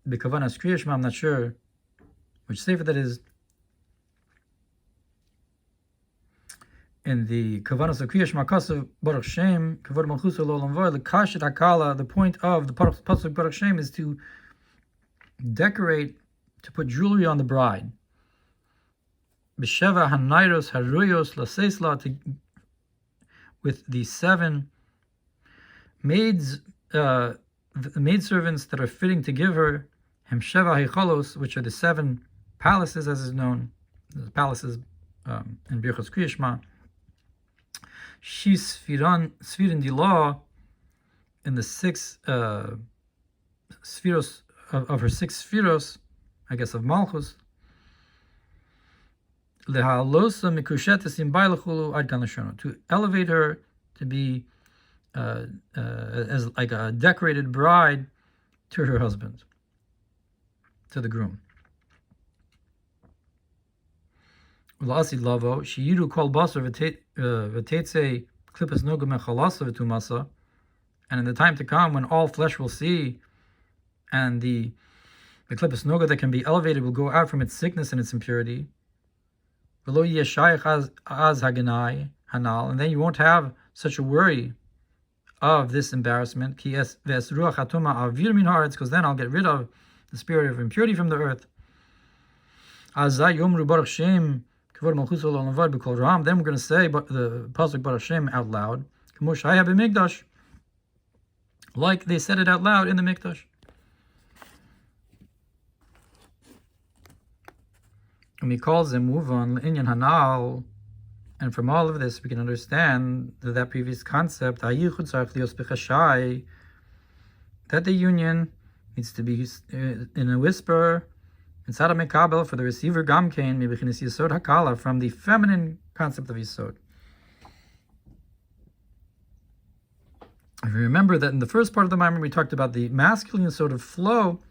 B'Kavanas Kriya Shema, I'm not sure which sefer that is. In the Kavanas of Kriya Shema Kasav Baruch Shem Kavod Malchus Olam Vod, the Kashet Hakala, the point of the pasuk Baruch Shem is to decorate, to put jewelry on the bride. B'Sheva Hanairos Haruyos Lasesla, with the 7 maids, the maidservants that are fitting to give her Hemsheva Heichalos, which are the 7 palaces, as is known, the palaces in Birchos Kriya Shema. She Sfirin Dilah, in the 6 spheros of her 6 spheros, I guess of Malchus. Lehalosa mikushetes im bailachulu ad kanashono, to elevate her to be as like a decorated bride to her husband, to the groom. Ulasi lavo shiyiru kol basar v'tetze klipas noga mechalasa v'tumasa, and in the time to come when all flesh will see, and the klipas noga that can be elevated will go out from its sickness and its impurity. V'lo yeshayich az haganai hanal, and then you won't have such a worry of this embarrassment. Ki es ruach hatuma avir min haaretz, because then I'll get rid of the spirit of impurity from the earth. Azay yomru baruch shem kavod malchus olam vod b'kol ram. Then we're going to say the pasuk Baruch Shem out loud, k'mo shaya b'mikdash, like they said it out loud in the mikdash. And he calls them move on inyan hanal, and from all of this we can understand that previous concept that the union needs to be in a whisper inside of mekabel for the receiver gamkein mibichinis yisod hakala, from the feminine concept of yisod. If you remember that in the first part of the Maimer we talked about the masculine sort of flow,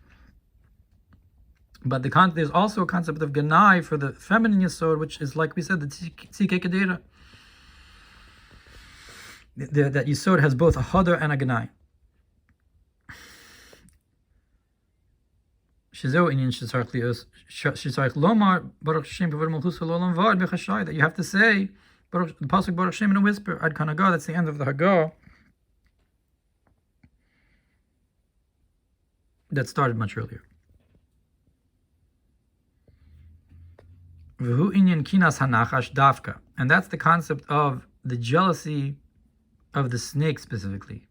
but there's also a concept of ganai for the feminine yisod, which is, like we said, the tzike Cdera. That yisod has both a hadar and a ganai. That you have to say the pasuk Baruch Shem in a whisper. Ad Kanaga, that's the end of the Haggah. That started much earlier. And that's the concept of the jealousy of the snake specifically.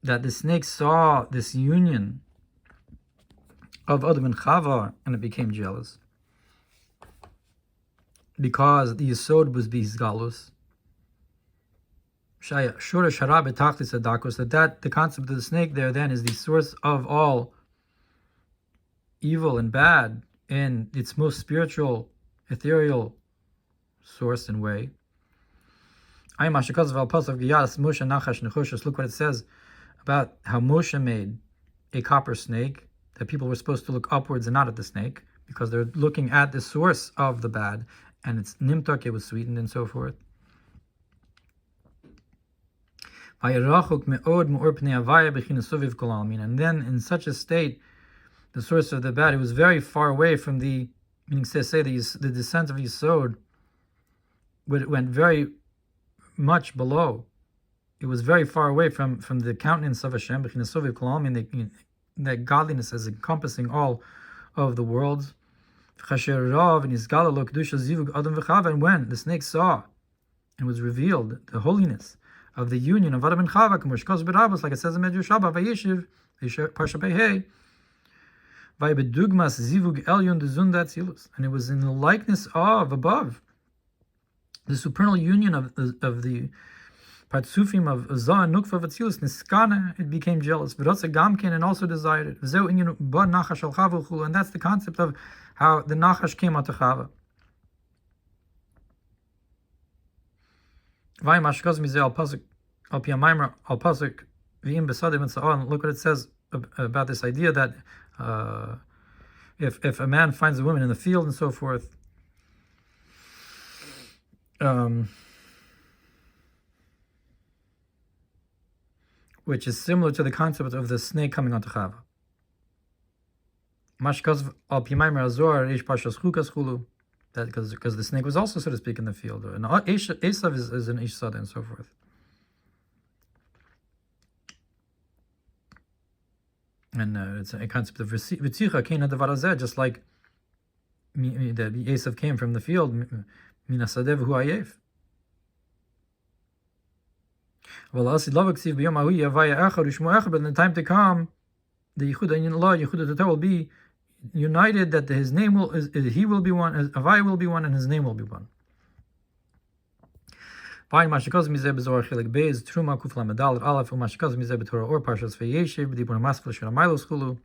That the snake saw this union of Adam and Chava and it became jealous. Because the Yesod was Bizgalus. That the concept of the snake there then is the source of all evil and bad in its most spiritual, ethereal source and way. Look what it says about how Moshe made a copper snake, that people were supposed to look upwards and not at the snake, because they're looking at the source of the bad, and it's nimtak, it was sweetened and so forth. And then in such a state, the source of the bad, it was very far away from the, meaning say the descent of Yisod, it went very much below. It was very far away from the countenance of Hashem, that godliness is encompassing all of the worlds. And when the snake saw and was revealed the holiness of the union of Adam and Chava, like it says in Medrash Rabbah, Vayishiv, Parsha Pei, and it was in the likeness of above the supernal union of the Patsufim of Zah and Nukva Vatzilus Niskana, it became jealous. V'rotza Gamken, and also desired it. And that's the concept of how the Nachash came out to Chava. Look what it says about this idea that if a man finds a woman in the field and so forth, which is similar to the concept of the snake coming onto Chava. That because the snake was also, so to speak, in the field. And Esav is an Ish Sada and so forth. And it's a concept of Vitzicha, Kain Hadavarazeh, just like that Esav came from the field, Minasadev Hu Ayef. But in the time to come, the Yehuda will be united, that his name will, he will be one, Havaya will be one, and his name will be one. Or Parshas Vayeshev, Dibur Maskal Shiramaylos Chulu.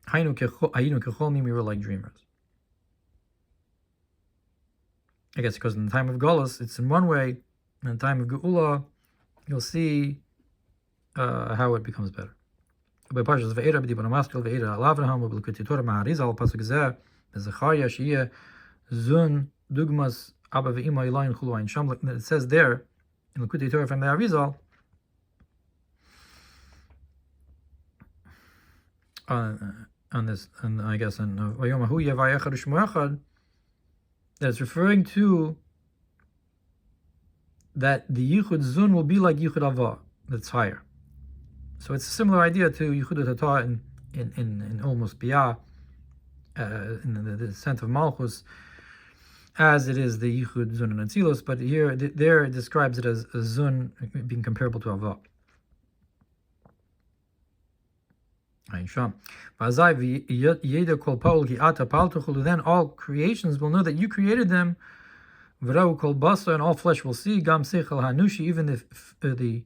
Haynu Kecholmi, we were like dreamers. I guess because in the time of Golus, it's in one way. In the time of Geula, you'll see how it becomes better. By Parshas Vayera, B'dibur Maskal Vayera Al Avraham, B'Likutei Torah Maharizal Pasuk Zeh, B'Zechariah Sheyeh Zun Dugmas Abba Ve'ima Ilayin Chulu Ayin Sham. It says there in Likutei Torah from the Arizal on this, and I guess in Vayom Hu Yavai Echad U'Shmo Echad, that it's referring to that the Yichud Zun will be like Yichud Avah, that's higher. So it's a similar idea to Yichud Tatah in almost Biyah, in the sense of Malchus, as it is the Yichud Zun and Atzilus, but there it describes it as a Zun being comparable to Avah. Then all creations will know that you created them, and all flesh will see, even if the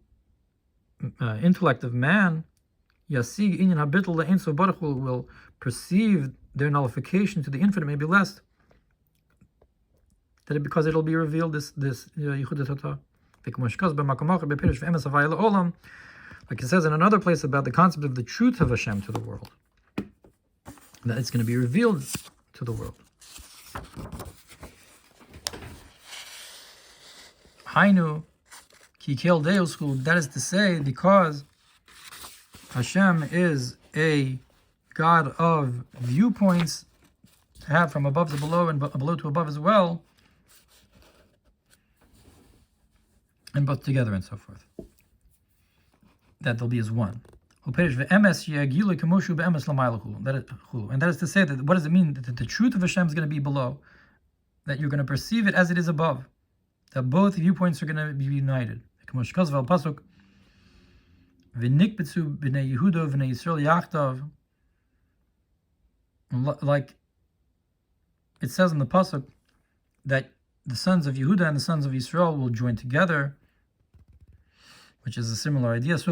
intellect of man will perceive their nullification to the infinite, maybe less, because it'll be revealed, this Yichud Tatah. Like it says in another place about the concept of the truth of Hashem to the world, that it's going to be revealed to the world. Hainu ki kel deuschu, that is to say, because Hashem is a God of viewpoints, to have from above to below and below to above as well, and both together and so forth, that they'll be as one. And that is to say, that what does it mean? That the truth of Hashem is going to be below, that you're going to perceive it as it is above, that both viewpoints are going to be united. Like it says in the pasuk that the sons of Yehuda and the sons of Yisrael will join together, which is a similar idea. That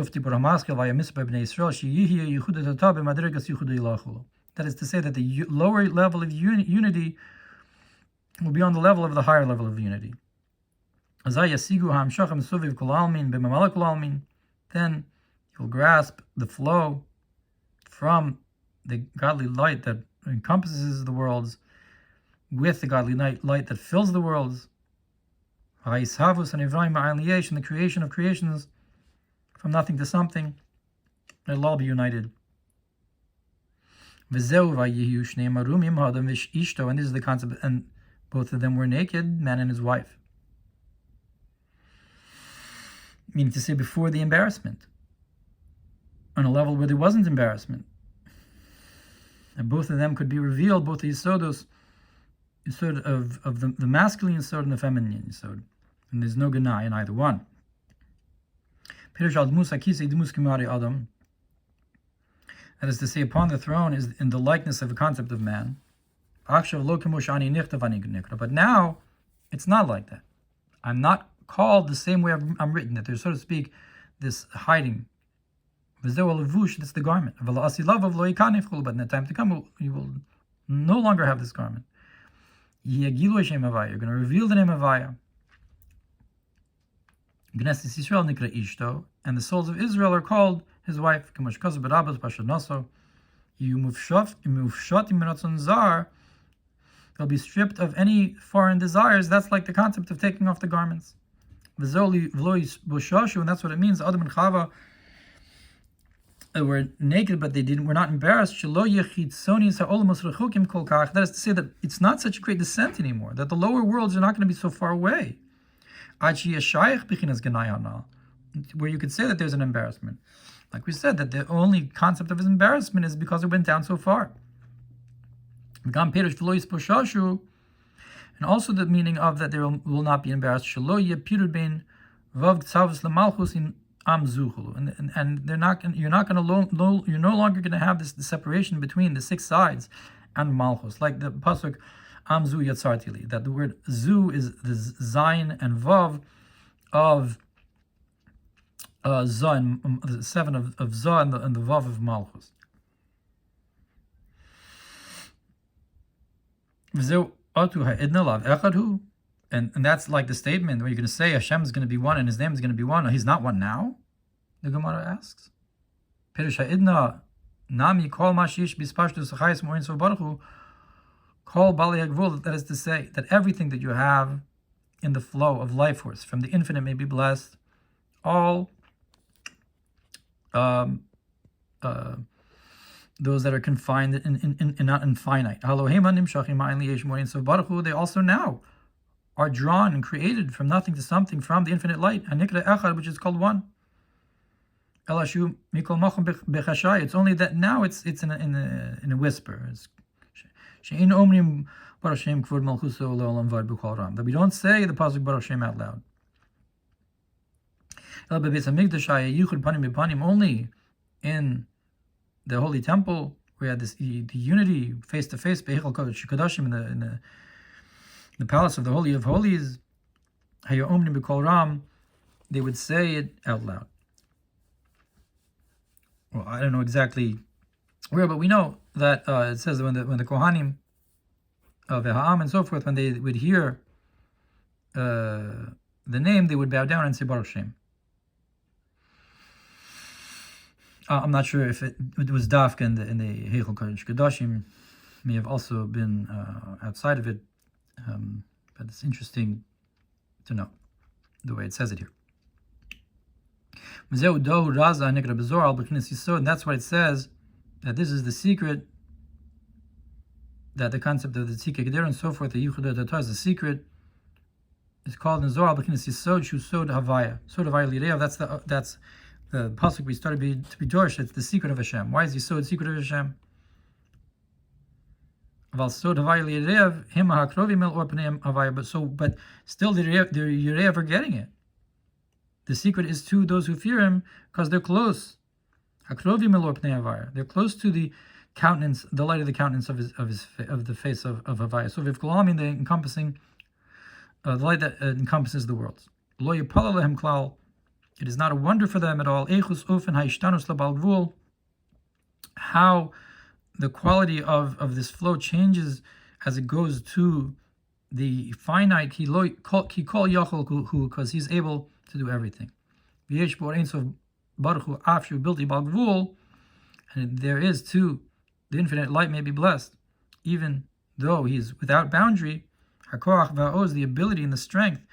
is to say that the lower level of unity will be on the level of the higher level of unity. Then you'll grasp the flow from the godly light that encompasses the worlds with the godly light that fills the worlds. And the creation of creations, from nothing to something, it'll all be united. And this is the concept, and both of them were naked, man and his wife. Meaning to say, before the embarrassment, on a level where there wasn't embarrassment, and both of them could be revealed, both the Yisodos, Yisod of the masculine Yisod and the feminine Yisod, and there's no Ganai in either one. That is to say, upon the throne is in the likeness of a concept of man. But now, it's not like that. I'm not called the same way I'm written, that there's, so to speak, this hiding. That's the garment. But in the time to come, you will no longer have this garment. You're going to reveal the name of Havaya. And the souls of Israel are called his wife. They'll be stripped of any foreign desires. That's like the concept of taking off the garments. And that's what it means. Adam and Chava were naked, but were not embarrassed. That is to say that it's not such a great descent anymore, that the lower worlds are not going to be so far away. Where you could say that there's an embarrassment. Like we said, that the only concept of his embarrassment is because it went down so far. And also the meaning of that there will not be embarrassed. And you're no longer going to have the separation between the 6 sides and Malchus, like the pasuk Amzu Yatzartili, that the word Zu is the Zayin and Vav of Zah, the 7 of Zah and the Vav of Malchus. And that's like the statement where you're going to say Hashem is going to be one and His name is going to be one. He's not one now? The Gemara asks. That is to say that everything that you have in the flow of life force from the infinite may be blessed. All those that are confined in not infinite. They also now are drawn and created from nothing to something from the infinite light, which is called one. It's only that now it's in a whisper. That we don't say the pasuk Baruch Hashem out loud. Only in the holy temple we had the unity face to face in the palace of the Holy of Holies. They would say it out loud. Well, I don't know exactly where, but we know that it says that when the Kohanim of Ha'am and so forth, when they would hear the name, they would bow down and say Baruch Shem. I'm not sure if it was Dafka in the Heichal Kodesh Kodashim, may have also been outside of it, but it's interesting to know the way it says it here. And that's why it says that this is the secret, that the concept of the Tzikei Kdera and so forth, the Yichud HaTorah is the secret. It's called in Zohar B'chinas Yisod Shu Sod Havaya. Sod Havaya Lirev. That's the pasuk we started to be Dorsh. It's the secret of Hashem. Why is Yisod secret of Hashem? But still the Yirev are getting it. The secret is to those who fear Him because they're close. They're close to the countenance, the light of the countenance of the face of Havaya. So Vivkolamim, the encompassing, the light that encompasses the worlds. It is not a wonder for them at all how the quality of this flow changes as it goes to the finite, because He's able to do everything. And there is too, the infinite light may be blessed, even though He's without boundary. The ability and the strength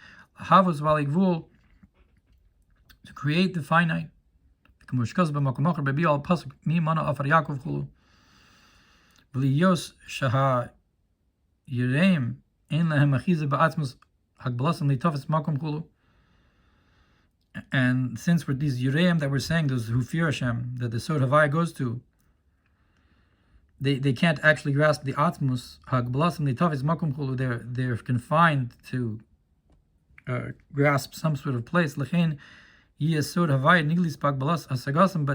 to create the finite. And since we're these Yureim that we're saying, those who fear Hashem, that the Sod Havaya goes to, they can't actually grasp the Atmos. They're confined to grasp some sort of place. But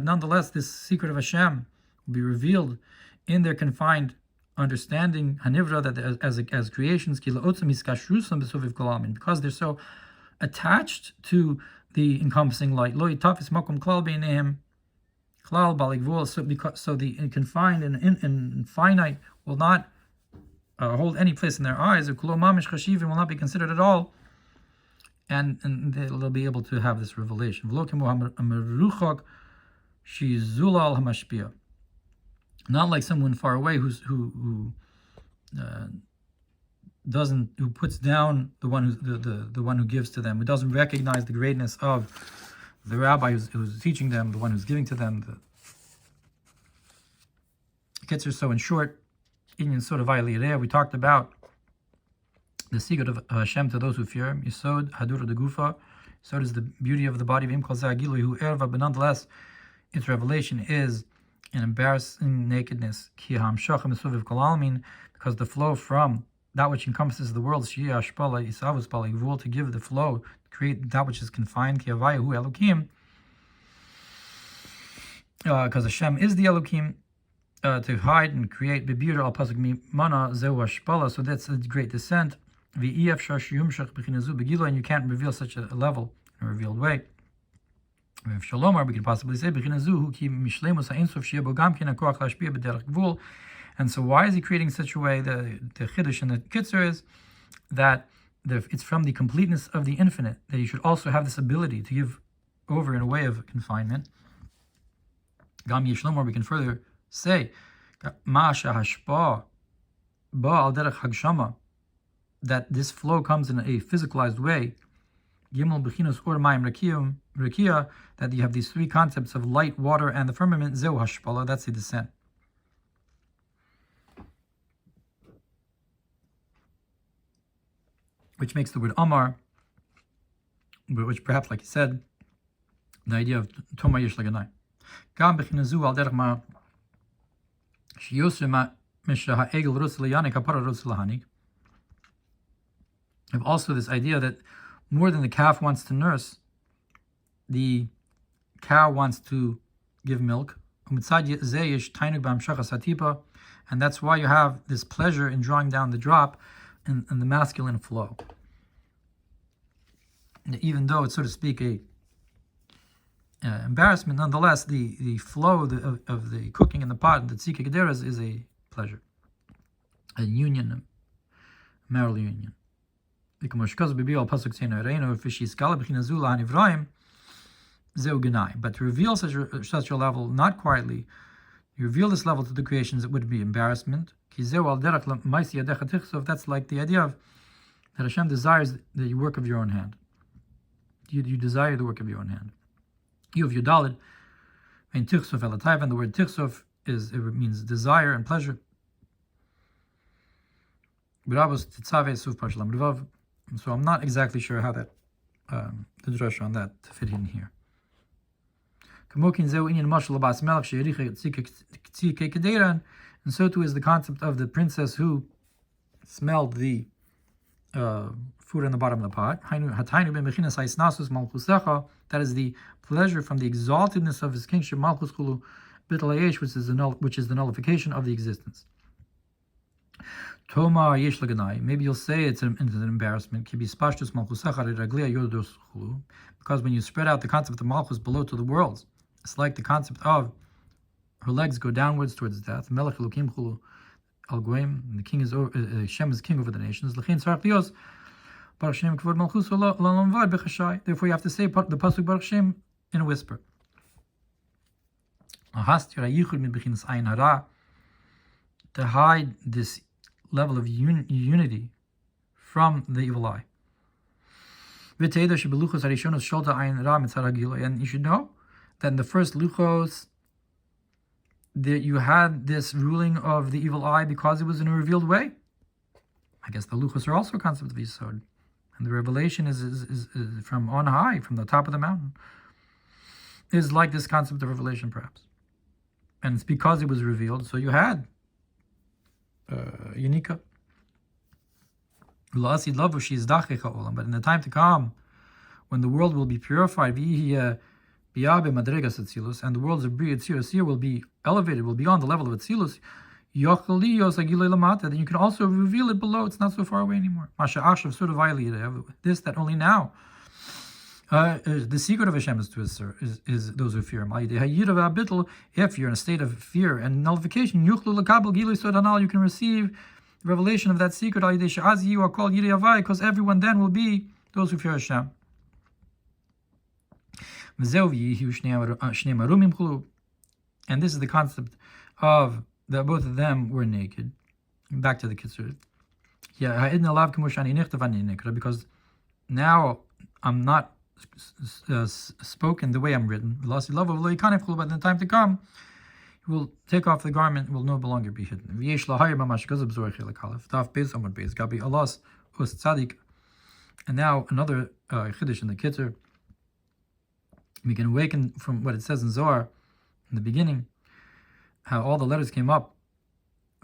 nonetheless, this secret of Hashem will be revealed in their confined understanding, Hanivra, that as creations, because they're so attached to the encompassing light. So the confined and finite will not hold any place in their eyes. Will not be considered at all. And they'll be able to have this revelation. Not like someone far away who who puts down the one the one who gives to them, who doesn't recognize the greatness of the rabbi who's teaching them, the one who's giving to them. Kitzur, so in short, Inyan Sod of we talked about the secret of Hashem to those who fear Him. Yisod Hadur de Gufa. Yisod is the beauty of the body of Im Kol Zagilu who erva, but nonetheless, its revelation is an embarrassing nakedness. Ki Hamshachim Esuviv Kol Almin, because the flow from that which encompasses the world, Shia Shpala Isavus Pala Gvul, to give the flow, to create that which is confined. Ki Havaya Hu Elokim, because Hashem is the Elokim. To hide and create bebir al pasuk mana zeu hashpala, so that's a great descent. Vi'ef shashiyumshach b'chinazu begilo, and you can't reveal such a level in a revealed way. If shalomar, we can possibly say b'chinazu hu ki mishlemus ha'insof shia bo gam kin ha'koach lashpia b'derech gvul. And so why is he creating such a way? The chiddush and the kitzur is that it's from the completeness of the infinite that you should also have this ability to give over in a way of confinement. Gam yishlomar, we can further say that this flow comes in a physicalized way. That you have these three concepts of light, water, and the firmament. Zeu hashpala, that's the descent. Which makes the word amar, which perhaps, like you said, the idea of toma yesh laganai. Gam b'chinazu al derech ma. If also this idea that more than the calf wants to nurse, the cow wants to give milk. And that's why you have this pleasure in drawing down the drop and the masculine flow. Even though it's, so to speak, a embarrassment, nonetheless, the flow of the cooking in the pot, the Tzikי Codera, is a pleasure, a union, a marital union. But to reveal such a level, not quietly, you reveal this level to the creations, it would be embarrassment. That's like the idea of that Hashem desires the work of your own hand. You desire the work of your own hand. You have Yudalid, and Tichsov Elatayv, and the word Tichsov means desire and pleasure. So I'm not exactly sure how that the drush on that to fit in here. And so too is the concept of the princess who smelled the food in the bottom of the pot. That is the pleasure from the exaltedness of his kingship, which is the nullification of the existence. Maybe you'll say it's an embarrassment, because when you spread out the concept of Malchus below to the worlds, it's like the concept of her legs go downwards towards death. The king is Hashem is king over the nations. Therefore, you have to say the pasuk Baruch Shem in a whisper. To hide this level of unity from the evil eye. And you should know that in the first luchos, that you had this ruling of the evil eye because it was in a revealed way. I guess the luchos are also a concept of Yisod. And the revelation is from on high, from the top of the mountain. Is like this concept of revelation, perhaps. And it's because it was revealed, so you had Yanika. But in the time to come, when the world will be purified, and the worlds of Bria will be elevated, will be on the level of Atzilus, then you can also reveal it below. It's not so far away anymore. This that only now. The secret of Hashem is those who fear Him. If you're in a state of fear and nullification, you can receive the revelation of that secret. You are called because everyone then will be those who fear Hashem. And this is the concept of that both of them were naked. Back to the kitzur. because now I'm not spoken the way I'm written. But in the time to come, he will take off the garment, will no longer be hidden. And now another chiddush in the Kitzur. We can awaken from what it says in Zohar in the beginning, how all the letters came up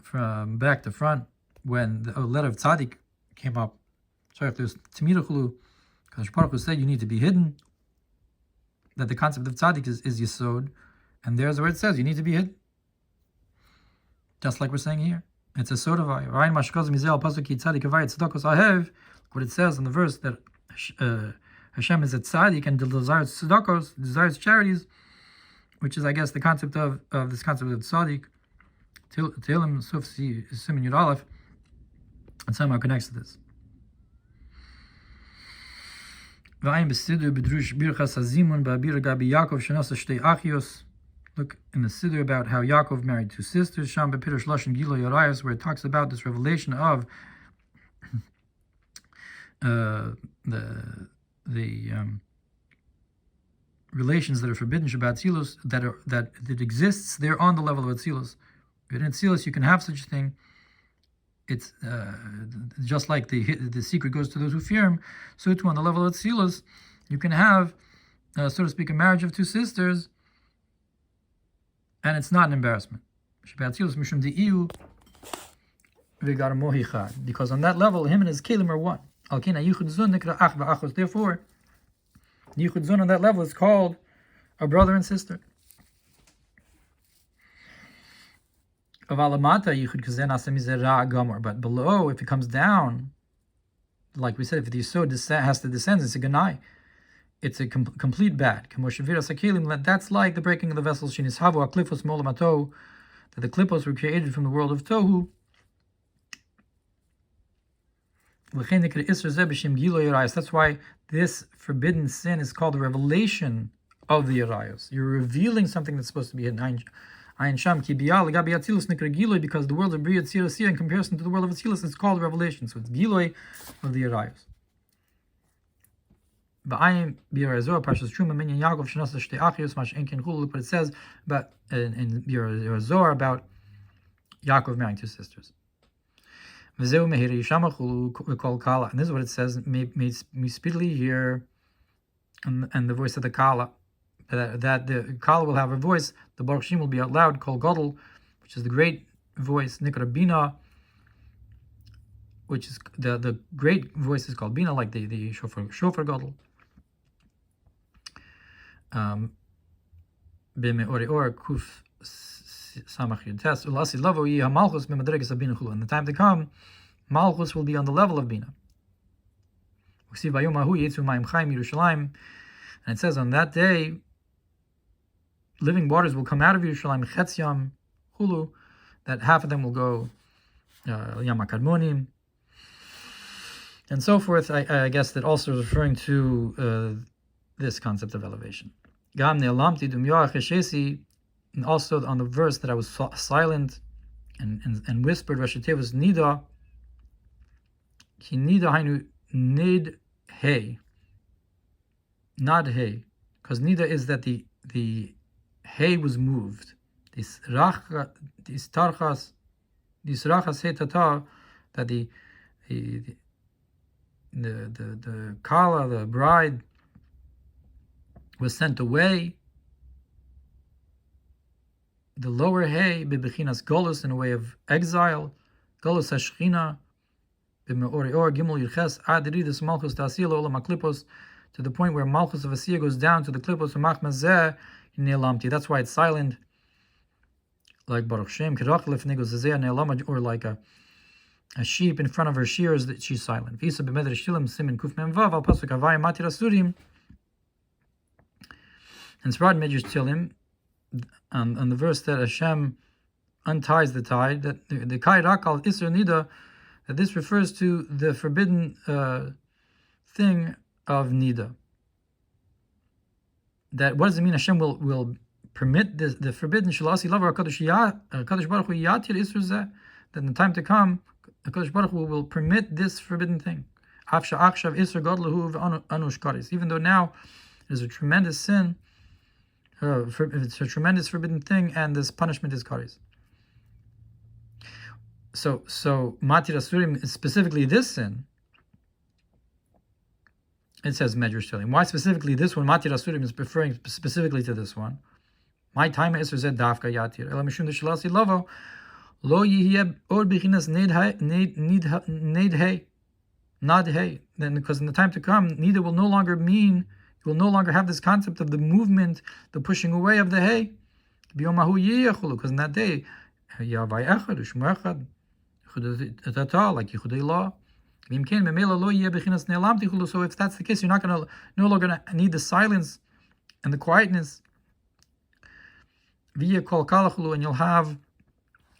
from back to front when the letter of tzaddik came up. So if there's Tamidah because Baruch Hu said you need to be hidden, that the concept of tzaddik is yesod, and there's where it says you need to be hidden. Just like we're saying here. It's a sodavai. What it says in the verse that Hashem is a tzaddik and desires tzedakos, desires charities, which is, I guess, the concept of this concept of tzaddik. Tehillim Suf Siman Yud Aleph, and somehow connects to this. Look in the Siddur about how Yaakov married two sisters, Sham Bepirush Lashon Gilo Yorayos, where it talks about this revelation of the relations that are forbidden Shabbat Tzilus, that it exists. They're on the level of Tzilus. In Tzilus, you can have such a thing. It's just like the secret goes to those who fear him. So too, on the level of Tzilus, you can have, so to speak, a marriage of two sisters, and it's not an embarrassment. Shabbat Tzilus Mishum Di'iyu V'gar Mohichad, because on that level, him and his kelim are one. Therefore, Yichud Zun on that level is called a brother and sister. But below, if it comes down, like we said, if the Yisod has to descend, it's a ganai. It's a complete bad. That's like the breaking of the vessels, that the klipos were created from the world of Tohu. That's why this forbidden sin is called the revelation of the Yerayos. You're revealing something that's supposed to be hidden. Because the world of Bria Tzira in comparison to the world of Atzilus is called revelation. So it's Giloy of the Yerayos. Look what it says about in Zohar about Yaakov marrying two sisters. And this is what it says, may speedily hear, and the voice of the Kala, that the Kala will have a voice, the Baruch Shem will be out loud, called Gadol, which is the great voice, Nikra Bina, which is the great voice is called Bina, like the Shofar Gadol. B'me'ori kuf samach yutes ulasi lavo yi hamalchus b'madregas abina chulu. In the time to come, Malchus will be on the level of Bina. And it says on that day, living waters will come out of Yerushalayim, Chetziam Hulu, that half of them will go Yam HaKadmonim, and so forth. I guess that also is referring to this concept of elevation. And also on the verse that I was silent and whispered, Rashi Tevos Nida, Ki Nida Hainu Nid Hey, not Hey, because Nida is that the Hey was moved. This Tarchas Hey Tata, that the Kala, the bride, was sent away. The lower Hey, Bebechinas Golus, in a way of exile, Golus Hashchina, Beme'orior Gimel Yirches Adridus Malchus Ta'asiyah Olam HaKlipos, to the point where Malchus of Asiyah goes down to the Klipos of Machmazeh in Ne'elamti. That's why it's silent, like Baruch Shem Kerach Lefnei Gozazeh Ne'elamad, or like a sheep in front of her shears, that she's silent. Visa B'medrash Shilim Simin Kuf Mem Vav Al Pasuk Havayim Matir Asurim. And Srad Medrash Tilim, on the verse that Hashem unties the tie, that the Kai Rakal Isser Nida, that this refers to the forbidden thing of Nida. That what does it mean? Hashem will permit this, the forbidden Shalasi Lavar Kadosh Baruch Hu Yatir Isser Zeh, that in the time to come, HaKadosh Baruch Hu will permit this forbidden thing. Even though now it is a tremendous sin, it's a tremendous forbidden thing, and this punishment is kares. So Matir Asurim is specifically this sin. It says Medrash Tehillim. Why specifically this one? Matir Asurim is referring specifically to this one. My time is said Dafka Yatir. Ela Mishum Deshalasi Lavo Lo Yihye Or Bichinas Nadhei. Then, because in the time to come, neither will no longer mean. You will no longer have this concept of the movement, the pushing away of the hay. Because in that day, like Yichudei Law. So if that's the case, you're not going to no longer need the silence and the quietness. And you'll have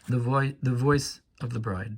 the voice of the bride.